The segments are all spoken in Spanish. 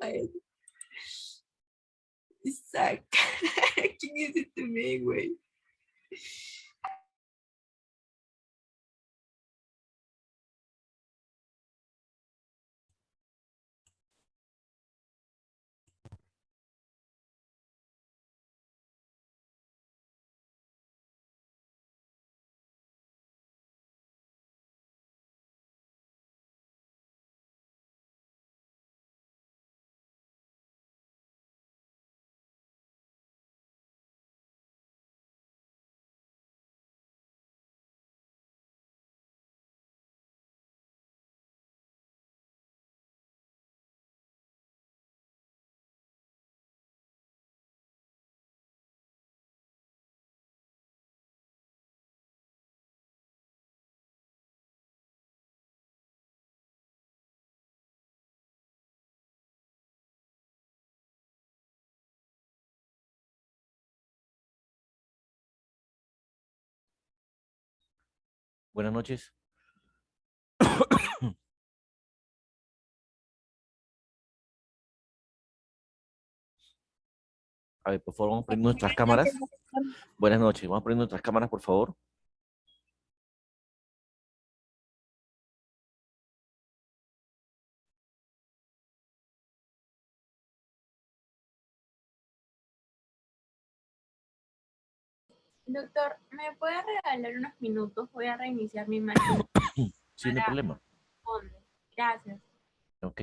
Israel. Isaac. ¿Quién es este men, güey? Buenas noches. A ver, por favor, vamos a prender nuestras cámaras. Buenas noches. Vamos a prender nuestras cámaras, por favor. Doctor, ¿me puede regalar unos minutos? Voy a reiniciar mi máquina Sí, no hay para problema. responder. Gracias. Ok.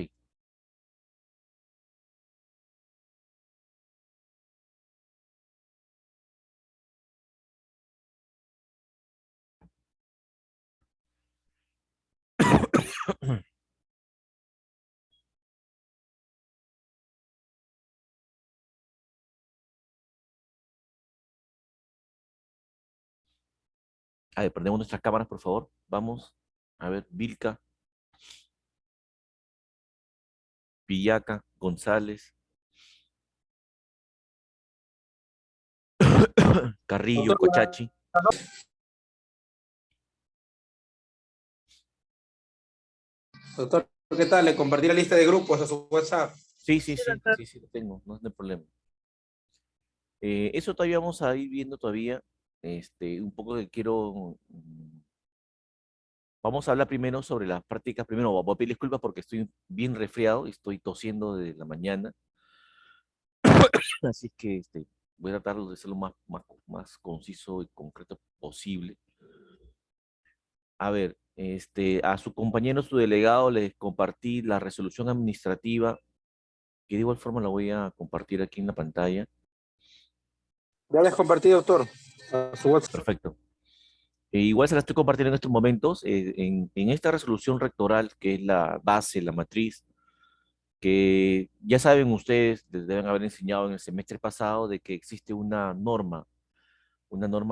A ver, prendemos nuestras cámaras, por favor. Vamos. A ver, Vilca, Villaca, González, Carrillo, Doctor, Cochachi. doctor, ¿qué tal? Le compartí la lista de grupos a su WhatsApp. Sí, sí, sí, sí, sí, lo tengo. No hay problema. Eso todavía vamos a ir viendo todavía. Un poco que quiero. Vamos a hablar primero sobre las prácticas. Primero, voy a pedir disculpas porque estoy bien resfriado y estoy tosiendo de la mañana. Así que voy a tratar de ser lo más conciso y concreto posible. A ver, a su compañero, su delegado, les compartí la resolución administrativa, que de igual forma la voy a compartir aquí en la pantalla. Ya les compartí, doctor, a su WhatsApp. Perfecto. Igual se la estoy compartiendo en estos momentos. En esta resolución rectoral, que es la base, la matriz, que ya saben ustedes, les deben haber enseñado en el semestre pasado, de que existe una norma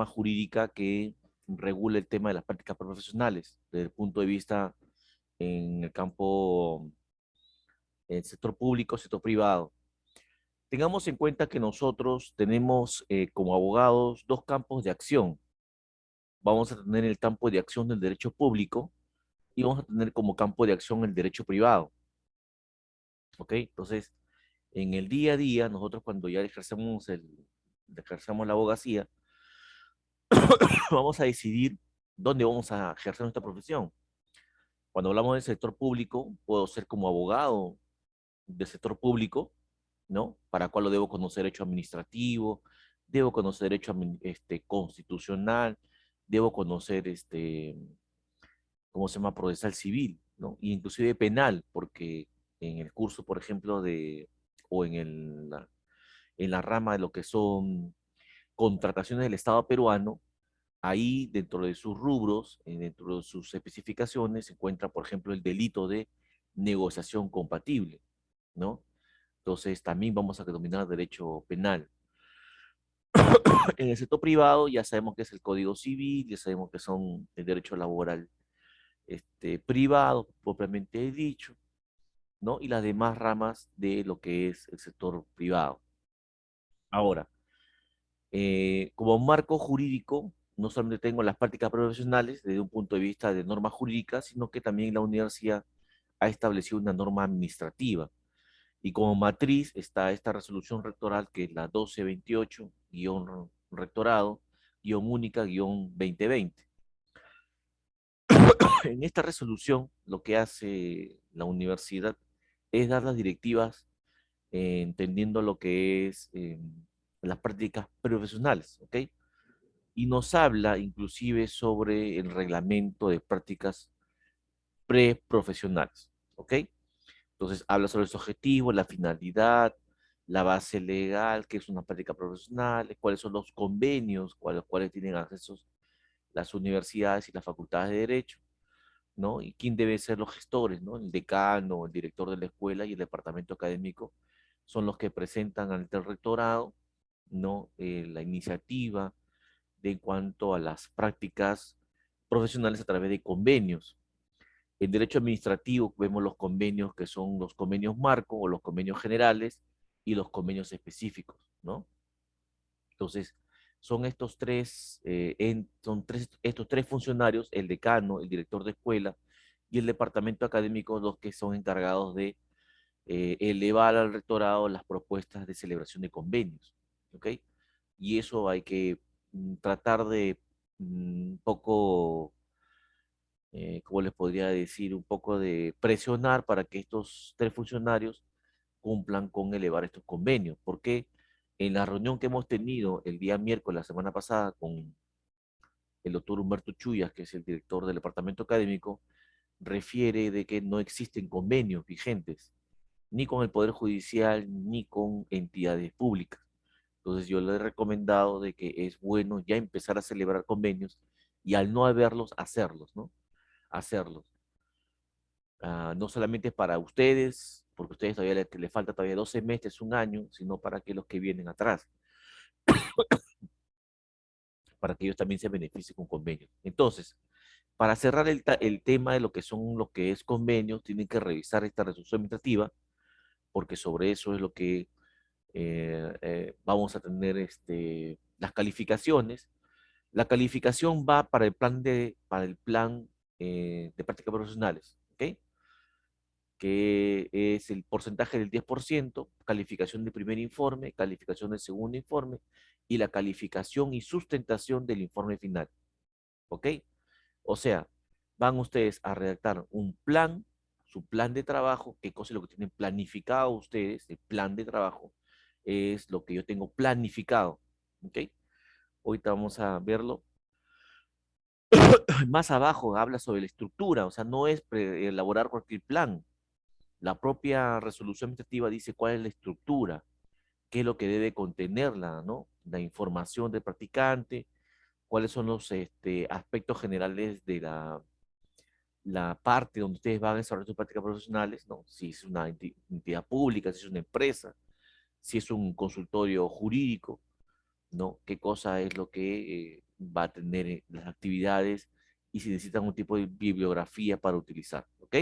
jurídica que regula el tema de las prácticas profesionales desde el punto de vista en el campo, el sector público, sector privado. Tengamos en cuenta que nosotros tenemos como abogados dos campos de acción. Vamos a tener el campo de acción del derecho público y vamos a tener como campo de acción el derecho privado. ¿Ok? Entonces, en el día a día, nosotros cuando ya ejercemos la abogacía, vamos a decidir dónde vamos a ejercer nuestra profesión. Cuando hablamos del sector público, puedo ser como abogado del sector público, ¿no? Para cual lo debo conocer derecho administrativo, debo conocer derecho constitucional, debo conocer ¿cómo se llama? Procesal civil, ¿no? Y inclusive penal, porque en el curso, por ejemplo, o en la rama de lo que son contrataciones del Estado peruano, ahí dentro de sus rubros, dentro de sus especificaciones, se encuentra, por ejemplo, el delito de negociación compatible, ¿no? Entonces, también vamos a denominar derecho penal. En el sector privado ya sabemos que es el Código Civil, ya sabemos que son el derecho laboral privado, propiamente dicho, ¿no? Y las demás ramas de lo que es el sector privado. Ahora, como marco jurídico, no solamente tengo las prácticas profesionales desde un punto de vista de normas jurídicas, sino que también la universidad ha establecido una norma administrativa. Y como matriz está esta resolución rectoral que es la 1228-rectorado, única-2020. En esta resolución lo que hace la universidad es dar las directivas entendiendo lo que es las prácticas profesionales, ¿ok? Y nos habla inclusive sobre el reglamento de prácticas preprofesionales, ¿ok? Entonces habla sobre los objetivos, la finalidad, la base legal, qué es una práctica profesional, cuáles son los convenios, cuáles tienen acceso las universidades y las facultades de Derecho, ¿no? Y quién debe ser los gestores, ¿no? El decano, el director de la escuela y el departamento académico son los que presentan ante el rectorado, ¿no? La iniciativa de en cuanto a las prácticas profesionales a través de convenios. En derecho administrativo vemos los convenios que son los convenios marco o los convenios generales y los convenios específicos, ¿no? Entonces, son estos tres funcionarios, el decano, el director de escuela y el departamento académico, los que son encargados de elevar al rectorado las propuestas de celebración de convenios, ¿ok? Y eso hay que tratar de un poco, ¿cómo les podría decir? Un poco de presionar para que estos tres funcionarios cumplan con elevar estos convenios, porque en la reunión que hemos tenido el día miércoles, la semana pasada, con el doctor Humberto Chuyas, que es el director del departamento académico, refiere de que no existen convenios vigentes, ni con el Poder Judicial, ni con entidades públicas. Entonces yo le he recomendado de que es bueno ya empezar a celebrar convenios y al no haberlos, hacerlos, ¿no? Hacerlos. No solamente para ustedes, porque a ustedes todavía le falta todavía 12 meses, un año, sino para que los que vienen atrás, para que ellos también se beneficien con convenios. Entonces, para cerrar el tema de lo que son lo que es convenios, tienen que revisar esta resolución administrativa, porque sobre eso es lo que vamos a tener las calificaciones. La calificación va para el plan de prácticas profesionales, ¿ok? Que es el porcentaje del 10%, calificación del primer informe, calificación del segundo informe y la calificación y sustentación del informe final, ¿ok? O sea, van ustedes a redactar un plan, su plan de trabajo, qué cosa es lo que tienen planificado ustedes, el plan de trabajo es lo que yo tengo planificado, ¿ok? Ahorita vamos a verlo. Más abajo habla sobre la estructura, o sea, no es elaborar cualquier plan. La propia resolución administrativa dice cuál es la estructura, qué es lo que debe contenerla, ¿no? La información del practicante, cuáles son los aspectos generales de la parte donde ustedes van a desarrollar sus prácticas profesionales, ¿no? Si es una entidad pública, si es una empresa, si es un consultorio jurídico, ¿no? Qué cosa es lo que va a tener las actividades y si necesitan un tipo de bibliografía para utilizar, ¿ok?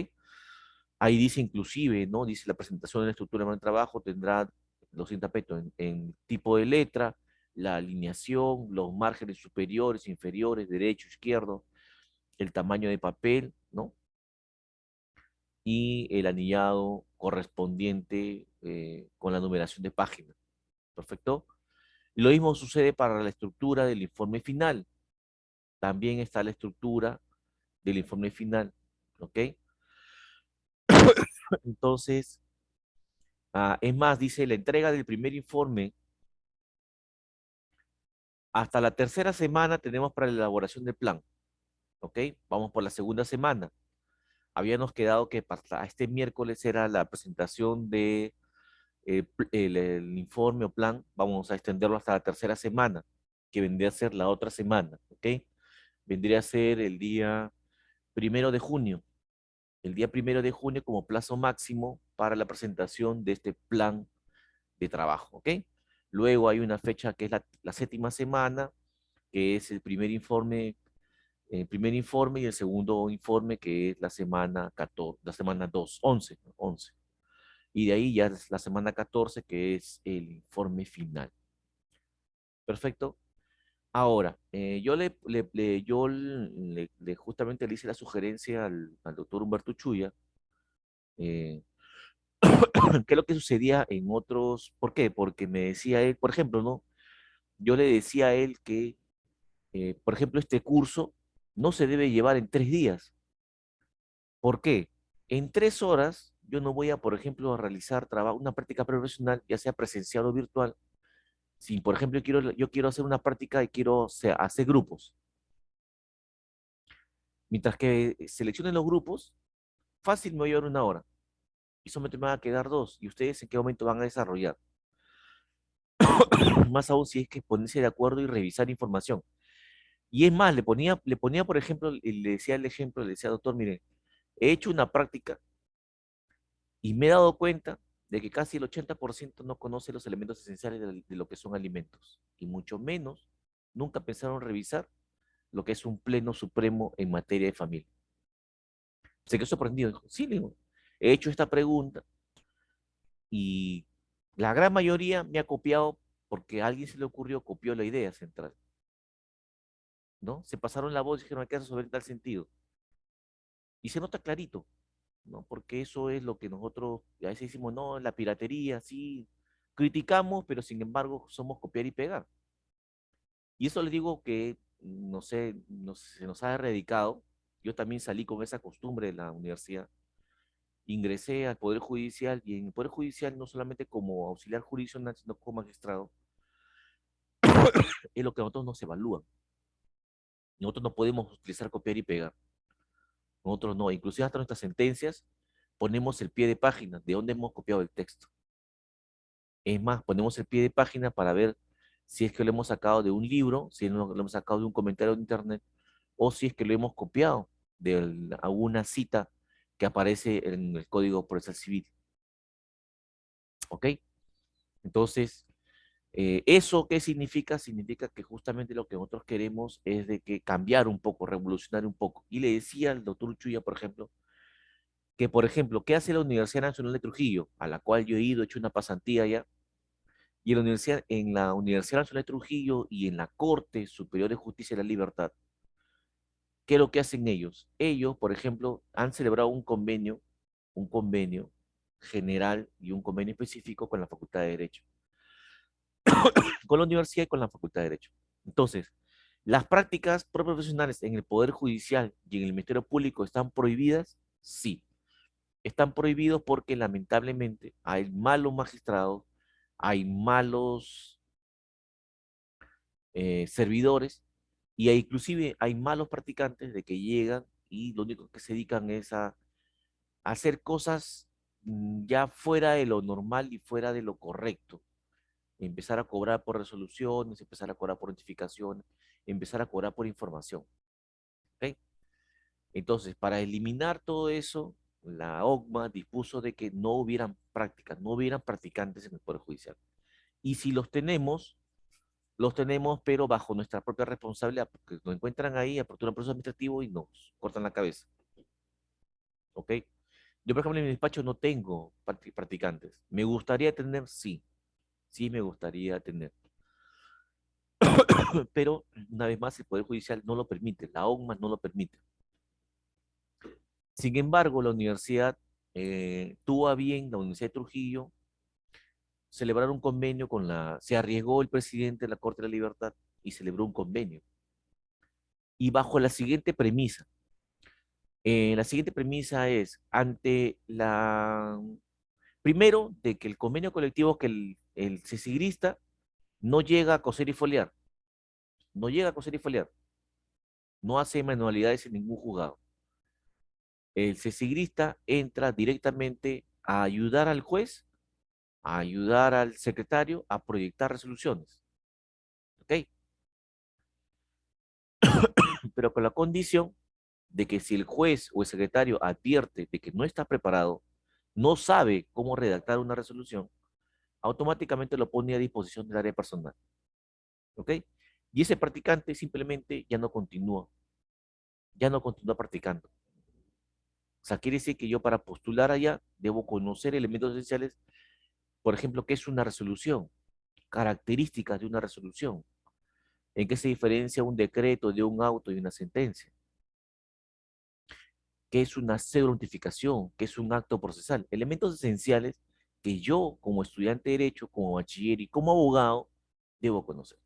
Ahí dice inclusive, ¿no? Dice la presentación de la estructura del trabajo tendrá los siguientes aspectos en tipo de letra, la alineación, los márgenes superiores, inferiores, derecho, izquierdo, el tamaño de papel, ¿no? Y el anillado correspondiente con la numeración de páginas. ¿Perfecto? Y lo mismo sucede para la estructura del informe final. También está la estructura del informe final. ¿Ok? Entonces, es más, dice la entrega del primer informe. Hasta la tercera semana tenemos para la elaboración del plan. ¿Ok? Vamos por la segunda semana. Habíamos quedado que para este miércoles era la presentación de el informe o plan. Vamos a extenderlo hasta la tercera semana, que vendría a ser la otra semana. ¿Ok? Vendría a ser el día 1 de junio. El día 1 de junio como plazo máximo para la presentación de este plan de trabajo, ¿ok? Luego hay una fecha que es la séptima semana, que es el primer informe y el segundo informe que es la semana 14, la semana 2, 11, 11. Y de ahí ya es la semana 14 que es el informe final. Perfecto. Ahora, justamente le hice la sugerencia al doctor Humberto Chuya, ¿Qué es lo que sucedía en otros? ¿Por qué? Porque me decía él, por ejemplo, ¿no? Yo le decía a él que, por ejemplo, este curso no se debe llevar en 3 días. ¿Por qué? En 3 horas yo no voy a, por ejemplo, a realizar trabajo, una práctica profesional, ya sea presencial o virtual. Si, por ejemplo, yo quiero hacer una práctica y quiero hacer grupos. Mientras que seleccionen los grupos, fácil me voy a llevar 1 hora. Y solamente me van a quedar 2. ¿Y ustedes en qué momento van a desarrollar? Más aún si es que ponerse de acuerdo y revisar información. Y es más, le ponía, por ejemplo, y le decía el ejemplo, le decía, doctor, mire, he hecho una práctica y me he dado cuenta de que casi el 80% no conoce los elementos esenciales de lo que son alimentos. Y mucho menos, nunca pensaron revisar lo que es un pleno supremo en materia de familia. Se quedó sorprendido. Dijo, sí, le digo, he hecho esta pregunta y la gran mayoría me ha copiado porque a alguien se le ocurrió, copió la idea central, ¿no? Se pasaron la voz y dijeron, hay que resolver en tal sentido. Y se nota clarito, ¿no? Porque eso es lo que nosotros a veces decimos, no, la piratería, sí, criticamos, pero sin embargo somos copiar y pegar. Y eso les digo que, no sé, se nos ha erradicado. Yo también salí con esa costumbre de la universidad. Ingresé al Poder Judicial y en el Poder Judicial no solamente como auxiliar jurisdiccional, sino como magistrado, es lo que nosotros nos evalúan. Nosotros no podemos utilizar copiar y pegar. Nosotros no, inclusive hasta nuestras sentencias ponemos el pie de página de dónde hemos copiado el texto. Es más, ponemos el pie de página para ver si es que lo hemos sacado de un libro, si lo hemos sacado de un comentario de internet, o si es que lo hemos copiado de alguna cita que aparece en el Código Procesal Civil. ¿Ok? Entonces, ¿eso qué significa? Significa que justamente lo que nosotros queremos es de que cambiar un poco, revolucionar un poco. Y le decía al doctor Uchuya, por ejemplo, que, por ejemplo, ¿qué hace la Universidad Nacional de Trujillo? A la cual yo he ido, he hecho una pasantía allá. Y en la Universidad Nacional de Trujillo y en la Corte Superior de Justicia de la Libertad, ¿qué es lo que hacen ellos? Ellos, por ejemplo, han celebrado un convenio general y un convenio específico con la Facultad de Derecho, con la universidad y con la Facultad de Derecho. Entonces, ¿las prácticas profesionales en el Poder Judicial y en el Ministerio Público están prohibidas? Sí, están prohibidos porque lamentablemente hay malos magistrados, hay malos servidores y inclusive hay malos practicantes de que llegan y lo único que se dedican es a hacer cosas ya fuera de lo normal y fuera de lo correcto. Empezar a cobrar por resoluciones, empezar a cobrar por notificaciones, empezar a cobrar por información. ¿Ok? Entonces, para eliminar todo eso, la OCMA dispuso de que no hubieran prácticas, no hubieran practicantes en el Poder Judicial. Y si los tenemos, pero bajo nuestra propia responsabilidad, porque nos encuentran ahí, aperturan proceso administrativo y nos cortan la cabeza. ¿Ok? Yo, por ejemplo, en mi despacho no tengo practicantes. ¿Me gustaría tener? Sí, sí me gustaría tener. Pero, una vez más, el Poder Judicial no lo permite, la OCMA no lo permite. Sin embargo, la universidad tuvo a bien, la Universidad de Trujillo, celebrar un convenio se arriesgó el presidente de la Corte de la Libertad y celebró un convenio. Y bajo la siguiente premisa, es, primero, de que el convenio colectivo, que el cesigrista no llega a coser y foliar, no llega a coser y foliar, no hace manualidades en ningún juzgado. El cesigrista entra directamente a ayudar al juez, a ayudar al secretario a proyectar resoluciones. ¿Ok? Pero con la condición de que si el juez o el secretario advierte de que no está preparado, no sabe cómo redactar una resolución, automáticamente lo pone a disposición del área personal. ¿Ok? Y ese practicante simplemente ya no continúa practicando. O sea, quiere decir que yo para postular allá debo conocer elementos esenciales, por ejemplo, qué es una resolución, características de una resolución, en qué se diferencia un decreto de un auto y una sentencia. qué es una pseudo-notificación, qué es un acto procesal. Elementos esenciales que yo, como estudiante de Derecho, como bachiller y como abogado, debo conocer.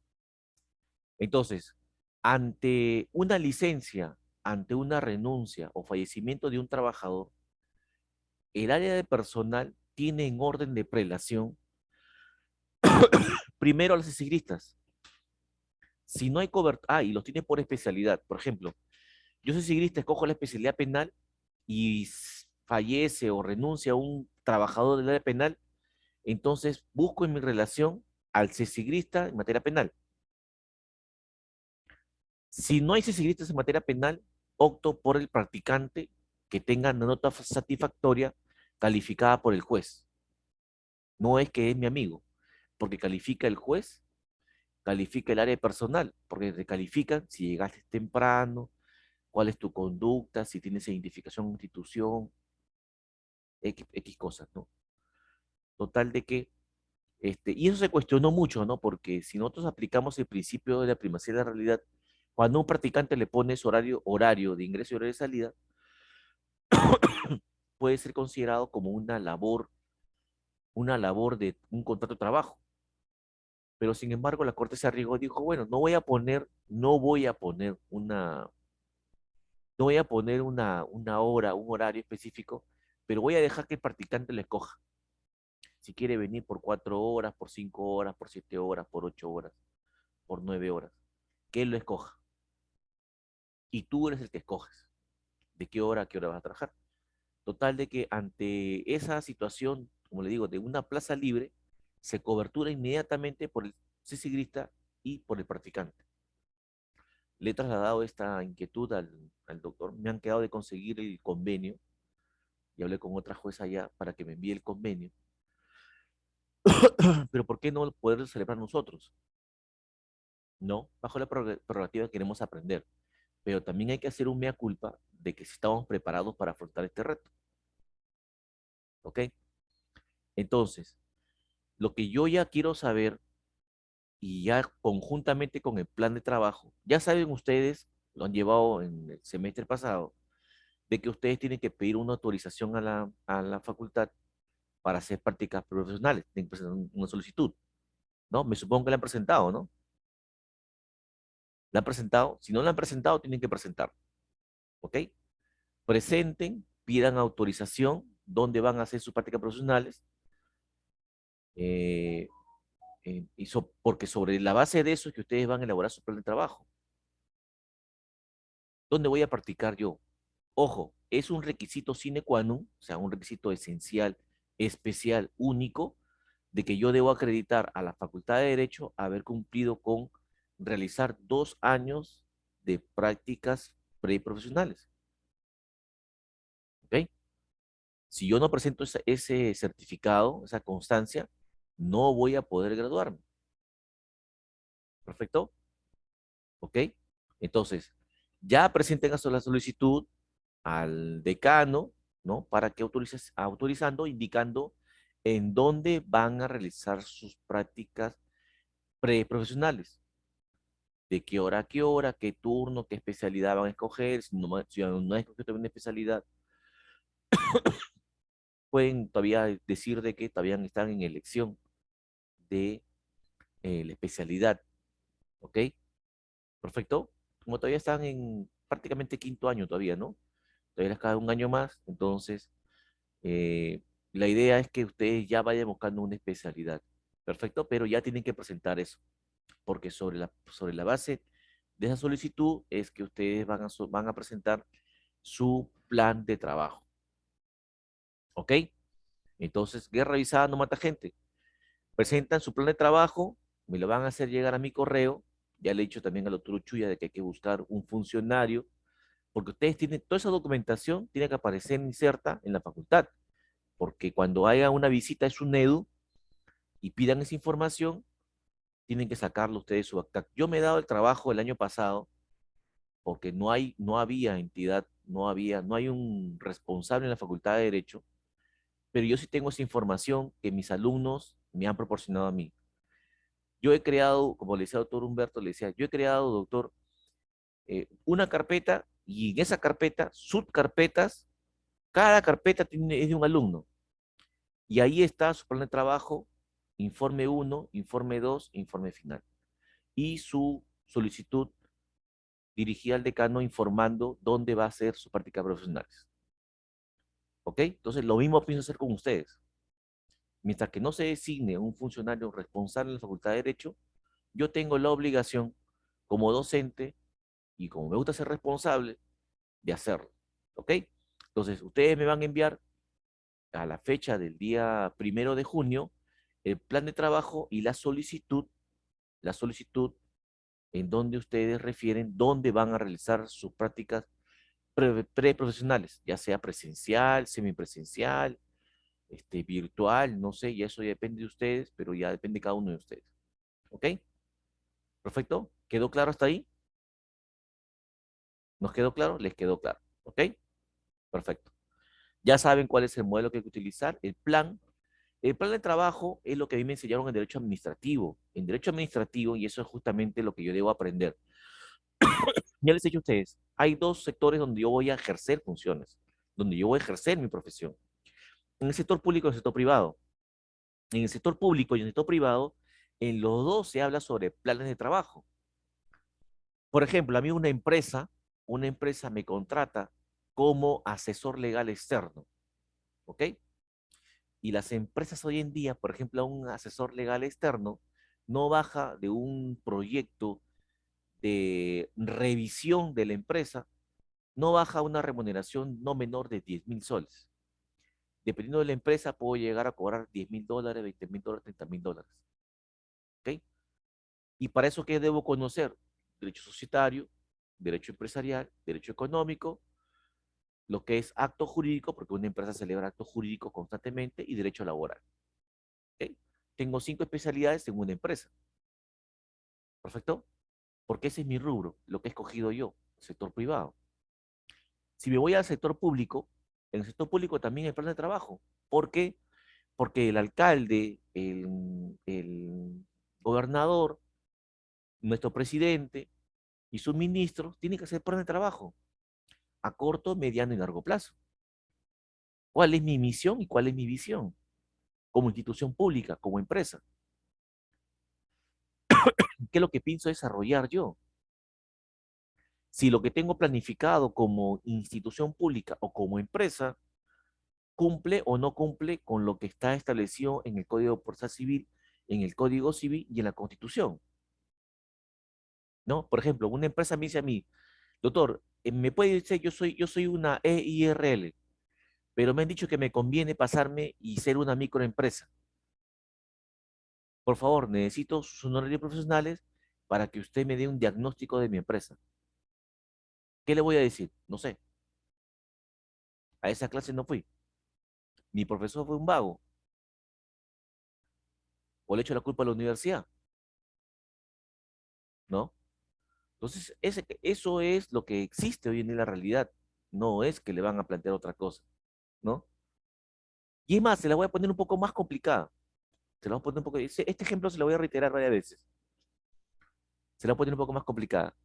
Entonces, ante una licencia, ante una renuncia o fallecimiento de un trabajador, el área de personal tiene en orden de prelación primero a los sigristas. Si no hay cobertura, y los tiene por especialidad. Por ejemplo, yo soy sigrista, escojo la especialidad penal y fallece o renuncia un trabajador del área penal, entonces busco en mi relación al cesigrista en materia penal. Si no hay cesegristas en materia penal, opto por el practicante que tenga una nota satisfactoria calificada por el juez. No es que es mi amigo, porque califica el juez, califica el área personal, porque te califican si llegaste temprano, cuál es tu conducta, si tienes identificación en institución, X cosas, ¿no? Total de que, y eso se cuestionó mucho, ¿no? Porque si nosotros aplicamos el principio de la primacía de la realidad, cuando a un practicante le pones horario de ingreso y horario de salida, puede ser considerado como una labor de un contrato de trabajo. Pero sin embargo, la Corte se arriesgó y dijo, bueno, no voy a poner una hora, un horario específico, pero voy a dejar que el practicante le escoja. Si quiere venir por 4 horas, por 5 horas, por 7 horas, por 8 horas, por 9 horas, que él lo escoja. Y tú eres el que escoges de qué hora a qué hora vas a trabajar. Total de que ante esa situación, como le digo, de una plaza libre, se cobertura inmediatamente por el cesigrista y por el practicante. Le he trasladado esta inquietud al doctor. Me han quedado de conseguir el convenio y hablé con otra jueza allá para que me envíe el convenio. Pero ¿por qué no poder celebrar nosotros? No, bajo la prerrogativa queremos aprender, pero también hay que hacer un mea culpa de que si estamos preparados para afrontar este reto. ¿Ok? Entonces, lo que yo ya quiero saber y ya conjuntamente con el plan de trabajo, ya saben ustedes, lo han llevado en el semestre pasado, de que ustedes tienen que pedir una autorización a la facultad para hacer prácticas profesionales, tienen que presentar una solicitud, ¿no? Me supongo que la han presentado, ¿no? La han presentado, si no la han presentado, tienen que presentar, ¿ok? Presenten, pidan autorización, dónde van a hacer sus prácticas profesionales, eh, porque sobre la base de eso es que ustedes van a elaborar su plan de trabajo. ¿Dónde voy a practicar yo? Ojo, es un requisito sine qua non, o sea, un requisito esencial, especial, único, de que yo debo acreditar a la Facultad de Derecho haber cumplido con realizar 2 años de prácticas preprofesionales. ¿Ok? Si yo no presento ese certificado, esa constancia, no voy a poder graduarme. ¿Perfecto? ¿Ok? Entonces, ya presenten la solicitud al decano, ¿no? Para que autorizando, indicando en dónde van a realizar sus prácticas preprofesionales. De qué hora a qué hora, qué turno, qué especialidad van a escoger. Si no han escogido una especialidad, pueden todavía decir de que todavía están en elección de la especialidad. ¿Ok? Perfecto. Como todavía están en prácticamente quinto año todavía, ¿no? Todavía les queda un año más, entonces eh, la idea es que ustedes ya vayan buscando una especialidad. Perfecto, pero ya tienen que presentar eso, porque sobre la base de esa solicitud es que ustedes van a presentar su plan de trabajo. ¿Ok? Entonces, guerra avisada no mata gente. Presentan su plan de trabajo, me lo van a hacer llegar a mi correo. Ya le he dicho también al doctor Uchuya de que hay que buscar un funcionario, porque ustedes tienen toda esa documentación, tiene que aparecer inserta en la facultad, porque cuando haya una visita es un EDU y pidan esa información, tienen que sacarlo ustedes de su acta. Yo me he dado el trabajo el año pasado porque no había entidad, no hay un responsable en la Facultad de Derecho, pero yo sí tengo esa información que mis alumnos me han proporcionado a mí. Yo he creado, como le decía al doctor Humberto, le decía, yo he creado, doctor, una carpeta Y en esa carpeta, subcarpetas, cada carpeta es de un alumno. Y ahí está su plan de trabajo, informe 1, informe 2, informe final. Y su solicitud dirigida al decano informando dónde va a ser sus prácticas profesionales. ¿Ok? Entonces, lo mismo pienso hacer con ustedes. Mientras que no se designe un funcionario responsable en la Facultad de Derecho, yo tengo la obligación como docente y como me gusta ser responsable de hacerlo. ¿Ok? Entonces, ustedes me van a enviar a la fecha del día 1 de junio el plan de trabajo y la solicitud en donde ustedes refieren dónde van a realizar sus prácticas preprofesionales, ya sea presencial, semipresencial, virtual, no sé, y eso ya depende de ustedes, pero ya depende de cada uno de ustedes. ¿Ok? Perfecto. ¿Quedó claro hasta ahí? ¿Nos quedó claro? ¿Les quedó claro? ¿Ok? Perfecto. Ya saben cuál es el modelo que hay que utilizar, el plan. El plan de trabajo es lo que a mí me enseñaron en derecho administrativo. En derecho administrativo, y eso es justamente lo que yo debo aprender. Ya les he dicho a ustedes, hay dos sectores donde yo voy a ejercer funciones, donde yo voy a ejercer mi profesión. En el sector público y en el sector privado. En el sector público y en el sector privado, en los dos se habla sobre planes de trabajo. Por ejemplo, a mí una empresa me contrata como asesor legal externo, ¿ok? Y las empresas hoy en día, por ejemplo, un asesor legal externo no baja de un proyecto de revisión de la empresa, no baja una remuneración no menor de 10.000 soles. Dependiendo de la empresa, puedo llegar a cobrar $10.000, $20.000, $30.000. ¿Ok? Y para eso, ¿qué debo conocer? Derecho societario, derecho empresarial, derecho económico, lo que es acto jurídico, porque una empresa celebra actos jurídicos constantemente, y derecho laboral. ¿Ok? Tengo 5 especialidades en una empresa. ¿Perfecto? Porque ese es mi rubro, lo que he escogido yo, sector privado. Si me voy al sector público, en el sector público también hay plan de trabajo. ¿Por qué? Porque el alcalde, el gobernador, nuestro presidente y sus ministros tienen que hacer plan de trabajo a corto, mediano y largo plazo. ¿Cuál es mi misión y cuál es mi visión? Como institución pública, como empresa. ¿Qué es lo que pienso desarrollar yo? Si lo que tengo planificado como institución pública o como empresa cumple o no cumple con lo que está establecido en el Código Procesal Civil, en el Código Civil y en la Constitución. ¿No? Por ejemplo, una empresa me dice a mí, doctor, me puede decir, yo soy una EIRL, pero me han dicho que me conviene pasarme y ser una microempresa. Por favor, necesito sus honorarios profesionales para que usted me dé un diagnóstico de mi empresa. ¿Qué le voy a decir? No sé. A esa clase no fui. Mi profesor fue un vago. O le echo la culpa a la universidad. ¿No? Entonces, eso es lo que existe hoy en día en la realidad. No es que le van a plantear otra cosa. ¿No? Y es más, se la voy a poner un poco más complicada. Se la voy a poner un poco. Este ejemplo se lo voy a reiterar varias veces. Se la voy a poner un poco más complicada.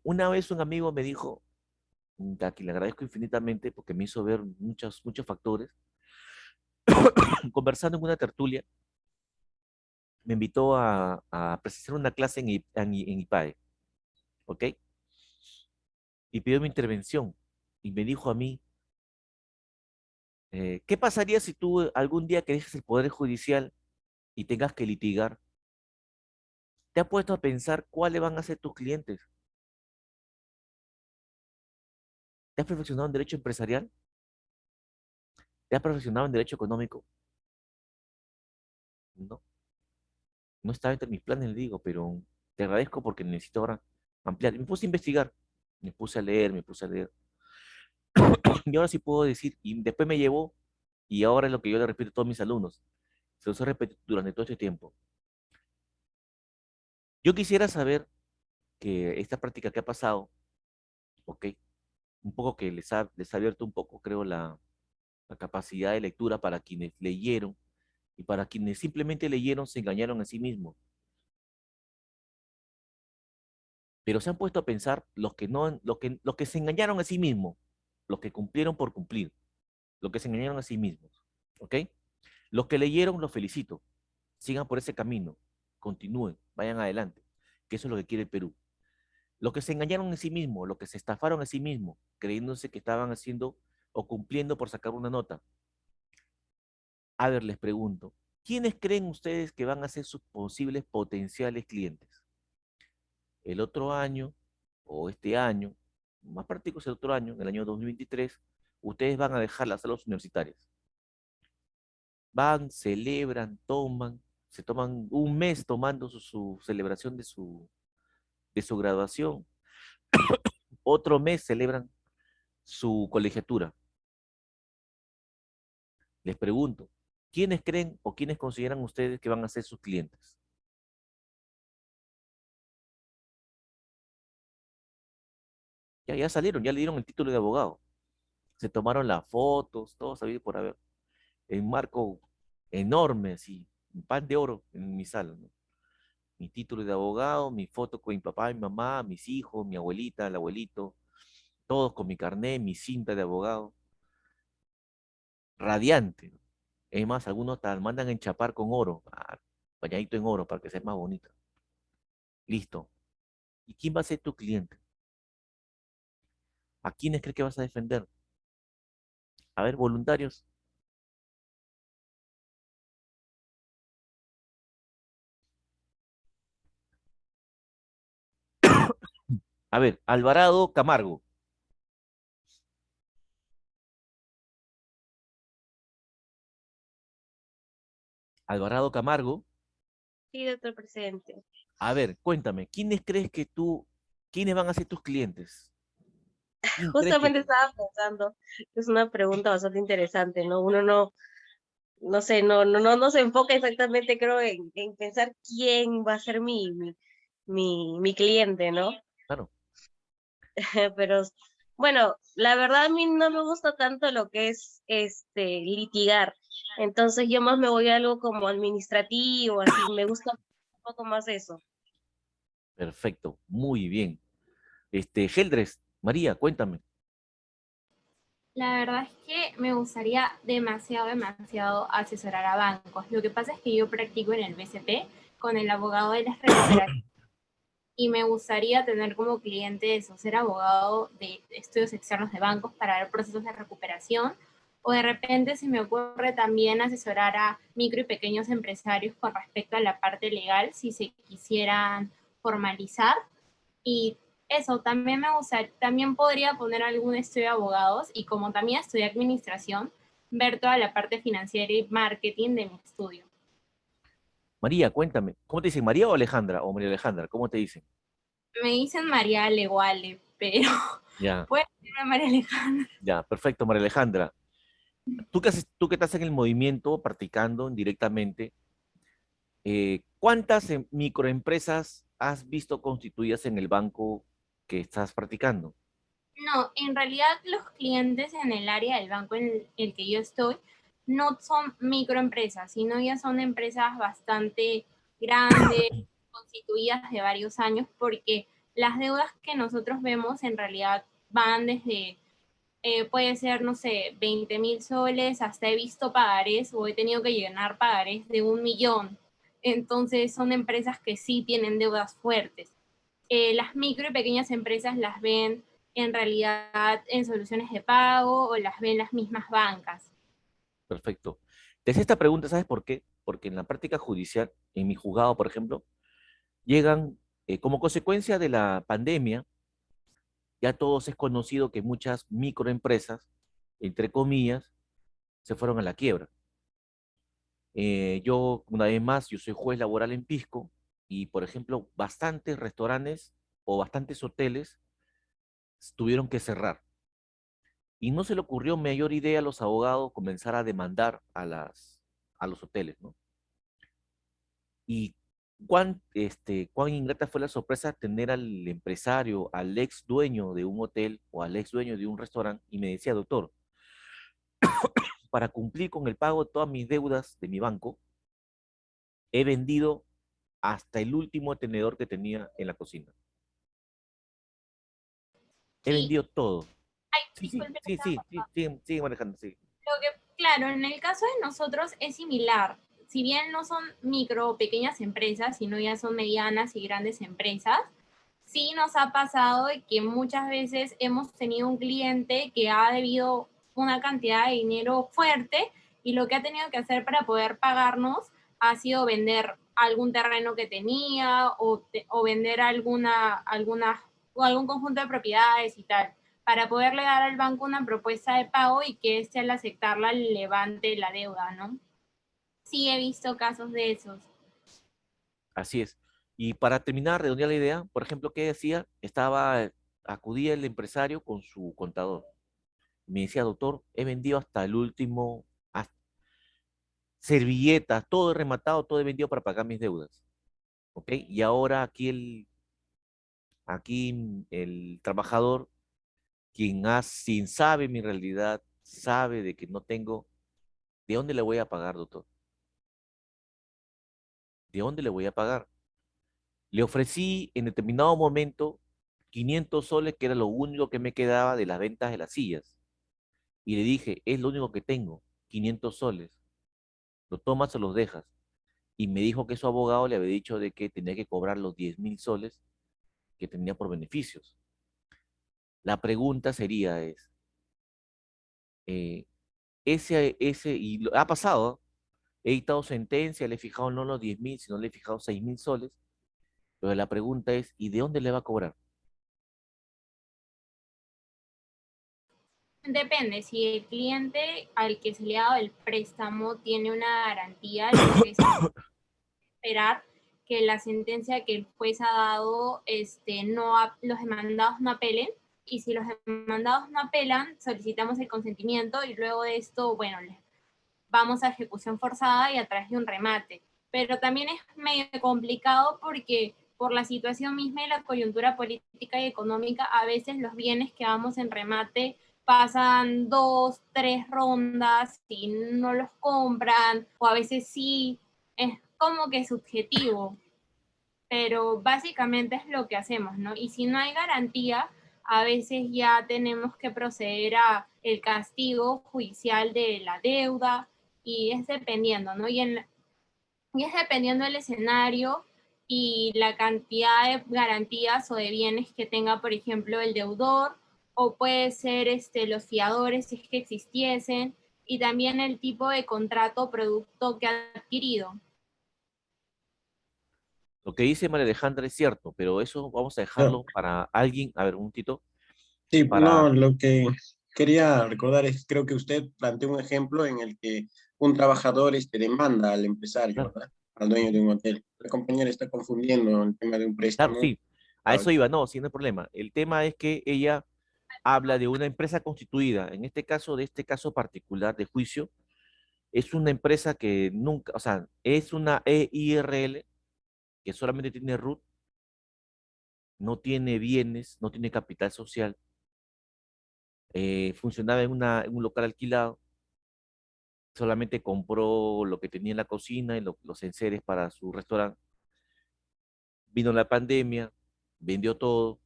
Una vez un amigo me dijo, a quien le agradezco infinitamente porque me hizo ver muchos factores, conversando en una tertulia, me invitó a presenciar una clase en IPAE, ¿ok? Y pidió mi intervención y me dijo a mí, ¿qué pasaría si tú algún día que dejes el Poder Judicial y tengas que litigar? ¿Te has puesto a pensar cuáles van a ser tus clientes? ¿Te has perfeccionado en derecho empresarial? ¿Te has perfeccionado en derecho económico? No, no estaba entre mis planes, le digo, pero te agradezco porque necesito ahora ampliar. Y me puse a investigar, me puse a leer, me puse a leer. Y ahora sí puedo decir, y después me llevó, y ahora es lo que yo le repito a todos mis alumnos, se los he repetido durante todo este tiempo. Yo quisiera saber que esta práctica que ha pasado, ok, un poco que les ha abierto un poco, creo, la capacidad de lectura para quienes leyeron y para quienes simplemente leyeron, se engañaron a sí mismos. Pero se han puesto a pensar los que, no, los que se engañaron a sí mismos, los que cumplieron por cumplir, los que se engañaron a sí mismos, ¿ok? Los que leyeron, los felicito. Sigan por ese camino, continúen, vayan adelante, que eso es lo que quiere el Perú. Los que se engañaron en sí mismos, los que se estafaron a sí mismos, creyéndose que estaban haciendo o cumpliendo por sacar una nota. A ver, les pregunto, ¿quiénes creen ustedes que van a ser sus posibles potenciales clientes? El otro año o este año, más práctico es el otro año, en el año 2023, ustedes van a dejar las salas universitarias. Van, celebran, toman, se toman un mes tomando su celebración de su graduación. Otro mes celebran su colegiatura. Les pregunto, ¿quiénes creen o quiénes consideran ustedes que van a ser sus clientes? Ya salieron, ya le dieron el título de abogado. Se tomaron las fotos, todo sabido por haber. En marco enorme, así, un pan de oro en mi sala, ¿no? Mi título de abogado, mi foto con mi papá, mi mamá, mis hijos, mi abuelita, el abuelito, todos con mi carnet, mi cinta de abogado, radiante, ¿no? Es más, algunos tal mandan a enchapar con oro, bañadito en oro para que sea más bonito. Listo. ¿Y quién va a ser tu cliente? ¿A quiénes crees que vas a defender? A ver, voluntarios. A ver, Alvarado Camargo. Alvarado Camargo. Sí, doctor presidente. A ver, cuéntame, quiénes van a ser tus clientes? ¿Quién crees que? Justamente estaba pensando, es una pregunta bastante interesante, ¿no? Uno no sé, no se enfoca exactamente, creo, en pensar quién va a ser mi cliente, ¿no? Claro, Pero bueno, la verdad a mí no me gusta tanto lo que es litigar. Entonces yo más me voy a algo como administrativo, así, me gusta un poco más eso. perfecto, muy bien. Geldres, María, cuéntame. La verdad es que me gustaría demasiado asesorar a bancos. Lo que pasa es que yo practico en el BCP con el abogado de las recuperaciones y me gustaría tener como cliente eso, ser abogado de estudios externos de bancos para ver procesos de recuperación. O de repente se me ocurre también asesorar a micro y pequeños empresarios con respecto a la parte legal, si se quisieran formalizar. Y eso, también me gusta, también podría poner algún estudio de abogados y como también estudié administración, ver toda la parte financiera y marketing de mi estudio. María, cuéntame. ¿Cómo te dicen, María o Alejandra? O María Alejandra, ¿cómo te dicen? Me dicen María Aleguale, pero Ya, puede ser María Alejandra. ya, perfecto, María Alejandra. Tú que estás en el movimiento, practicando indirectamente, ¿cuántas microempresas has visto constituidas en el banco que estás practicando? No, en realidad los clientes en el área del banco en el que yo estoy no son microempresas, sino ya son empresas bastante grandes, constituidas de varios años, porque las deudas que nosotros vemos en realidad van desde, puede ser, no sé, 20.000 soles, hasta he visto pagarés o he tenido que llenar pagarés de 1 millón. Entonces son empresas que sí tienen deudas fuertes. Las micro y pequeñas empresas las ven en realidad en soluciones de pago o las ven las mismas bancas. Perfecto. Te hacía esta pregunta, ¿sabes por qué? Porque en la práctica judicial, en mi juzgado, por ejemplo, llegan, como consecuencia de la pandemia, ya todos es conocido que muchas microempresas, entre comillas, se fueron a la quiebra. Yo, una vez más, yo soy juez laboral en Pisco y, por ejemplo, bastantes restaurantes o bastantes hoteles tuvieron que cerrar. Y no se le ocurrió mayor idea a los abogados comenzar a demandar a los hoteles, ¿no? Y cuán ingrata fue la sorpresa tener al empresario, al ex dueño de un hotel o al ex dueño de un restaurante y me decía, doctor, para cumplir con el pago de todas mis deudas de mi banco, he vendido hasta el último tenedor que tenía en la cocina. He Sí, vendido todo. ay, Sí, sí, disculpe. sí, sí, sí, sigue manejando, sí. Lo que, claro, en el caso de nosotros es similar. Si bien no son micro o pequeñas empresas, sino ya son medianas y grandes empresas, sí nos ha pasado que muchas veces hemos tenido un cliente que ha debido una cantidad de dinero fuerte y lo que ha tenido que hacer para poder pagarnos ha sido vender algún terreno que tenía o vender o algún conjunto de propiedades y tal, para poderle dar al banco una propuesta de pago y que éste al aceptarla levante la deuda, ¿no? Sí he visto casos de esos. Así es. Y para terminar, redondear la idea, por ejemplo, ¿qué decía? Acudía el empresario con su contador. Me decía, doctor, he vendido hasta el último, servilletas, todo he rematado, todo he vendido para pagar mis deudas. ¿Ok? Y ahora aquí el trabajador, quien sabe mi realidad, sabe de que no tengo, ¿de dónde le voy a pagar, doctor? ¿De dónde le voy a pagar? Le ofrecí en determinado momento 500 soles, que era lo único que me quedaba de las ventas de las sillas. Y le dije, es lo único que tengo, 500 soles. Lo tomas o los dejas. Y me dijo que su abogado le había dicho de que tenía que cobrar los 10.000 soles que tenía por beneficios. La pregunta sería eh, y ha pasado, he dictado sentencia, le he fijado no los 10.000, sino le he fijado 6.000 soles, pero la pregunta es, ¿y de dónde le va a cobrar? Depende, si el cliente al que se le ha dado el préstamo tiene una garantía, lo que es esperar que la sentencia que el juez ha dado, los demandados no apelen, y si los demandados no apelan, solicitamos el consentimiento y luego de esto, bueno, vamos a ejecución forzada y a través de un remate. Pero también es medio complicado porque por la situación misma y la coyuntura política y económica, a veces los bienes que vamos en remate pasan 2, 3 rondas y no los compran, o a veces sí, es como que subjetivo, pero básicamente es lo que hacemos, ¿no? Y si no hay garantía, a veces ya tenemos que proceder a el castigo judicial de la deuda y es dependiendo, ¿no? Y es dependiendo del escenario y la cantidad de garantías o de bienes que tenga, por ejemplo, el deudor, o puede ser los fiadores si es que existiesen, y también el tipo de contrato o producto que ha adquirido. Lo que dice María Alejandra es cierto, pero eso vamos a No, dejarlo para alguien, a ver, un tito, sí, para, no, lo que quería recordar es, creo que usted planteó un ejemplo en el que un trabajador demanda al empresario, claro, ¿verdad? Al dueño de ujú, un hotel. La compañera está confundiendo el tema de un claro, préstamo. sí, a eso iba, no, sí, no hay problema. El tema es que ella habla de una empresa constituida, en este caso, de este caso particular de juicio, es una empresa que nunca, o sea, es una EIRL que solamente tiene RUT, no tiene bienes, no tiene capital social, funcionaba en un local alquilado, solamente compró lo que tenía en la cocina y los enseres para su restaurante. Vino la pandemia, vendió todo,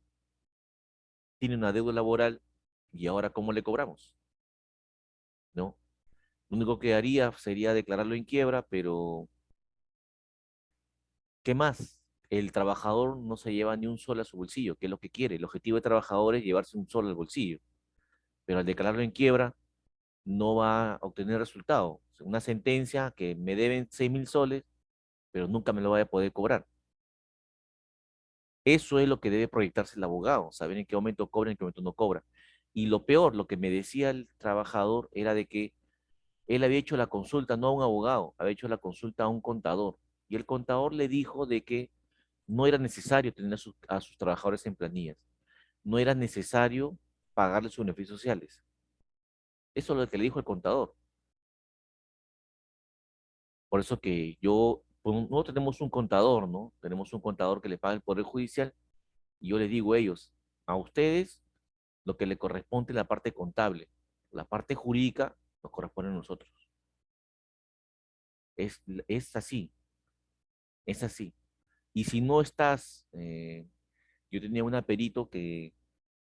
tiene una deuda laboral y ahora ¿cómo le cobramos? ¿No? Lo único que haría sería declararlo en quiebra, pero ¿qué más? El trabajador no se lleva ni un sol a su bolsillo, que es lo que quiere. El objetivo del trabajador es llevarse un sol al bolsillo, pero al declararlo en quiebra no va a obtener resultado. Una sentencia que me deben 6.000 soles, pero nunca me lo voy a poder cobrar. Eso es lo que debe proyectarse el abogado, saber en qué momento cobra, en qué momento no cobra. Y lo peor, lo que me decía el trabajador era de que él había hecho la consulta no a un abogado, había hecho la consulta a un contador. Y el contador le dijo de que no era necesario tener a sus trabajadores en planillas, no era necesario pagarles sus beneficios sociales. Eso es lo que le dijo el contador. Por eso que no tenemos un contador, ¿no? Tenemos un contador que le paga el Poder Judicial y yo les digo a ellos, a ustedes lo que le corresponde es la parte contable, la parte jurídica nos corresponde a nosotros. Es así, es así. Y si no estás, yo tenía una perito que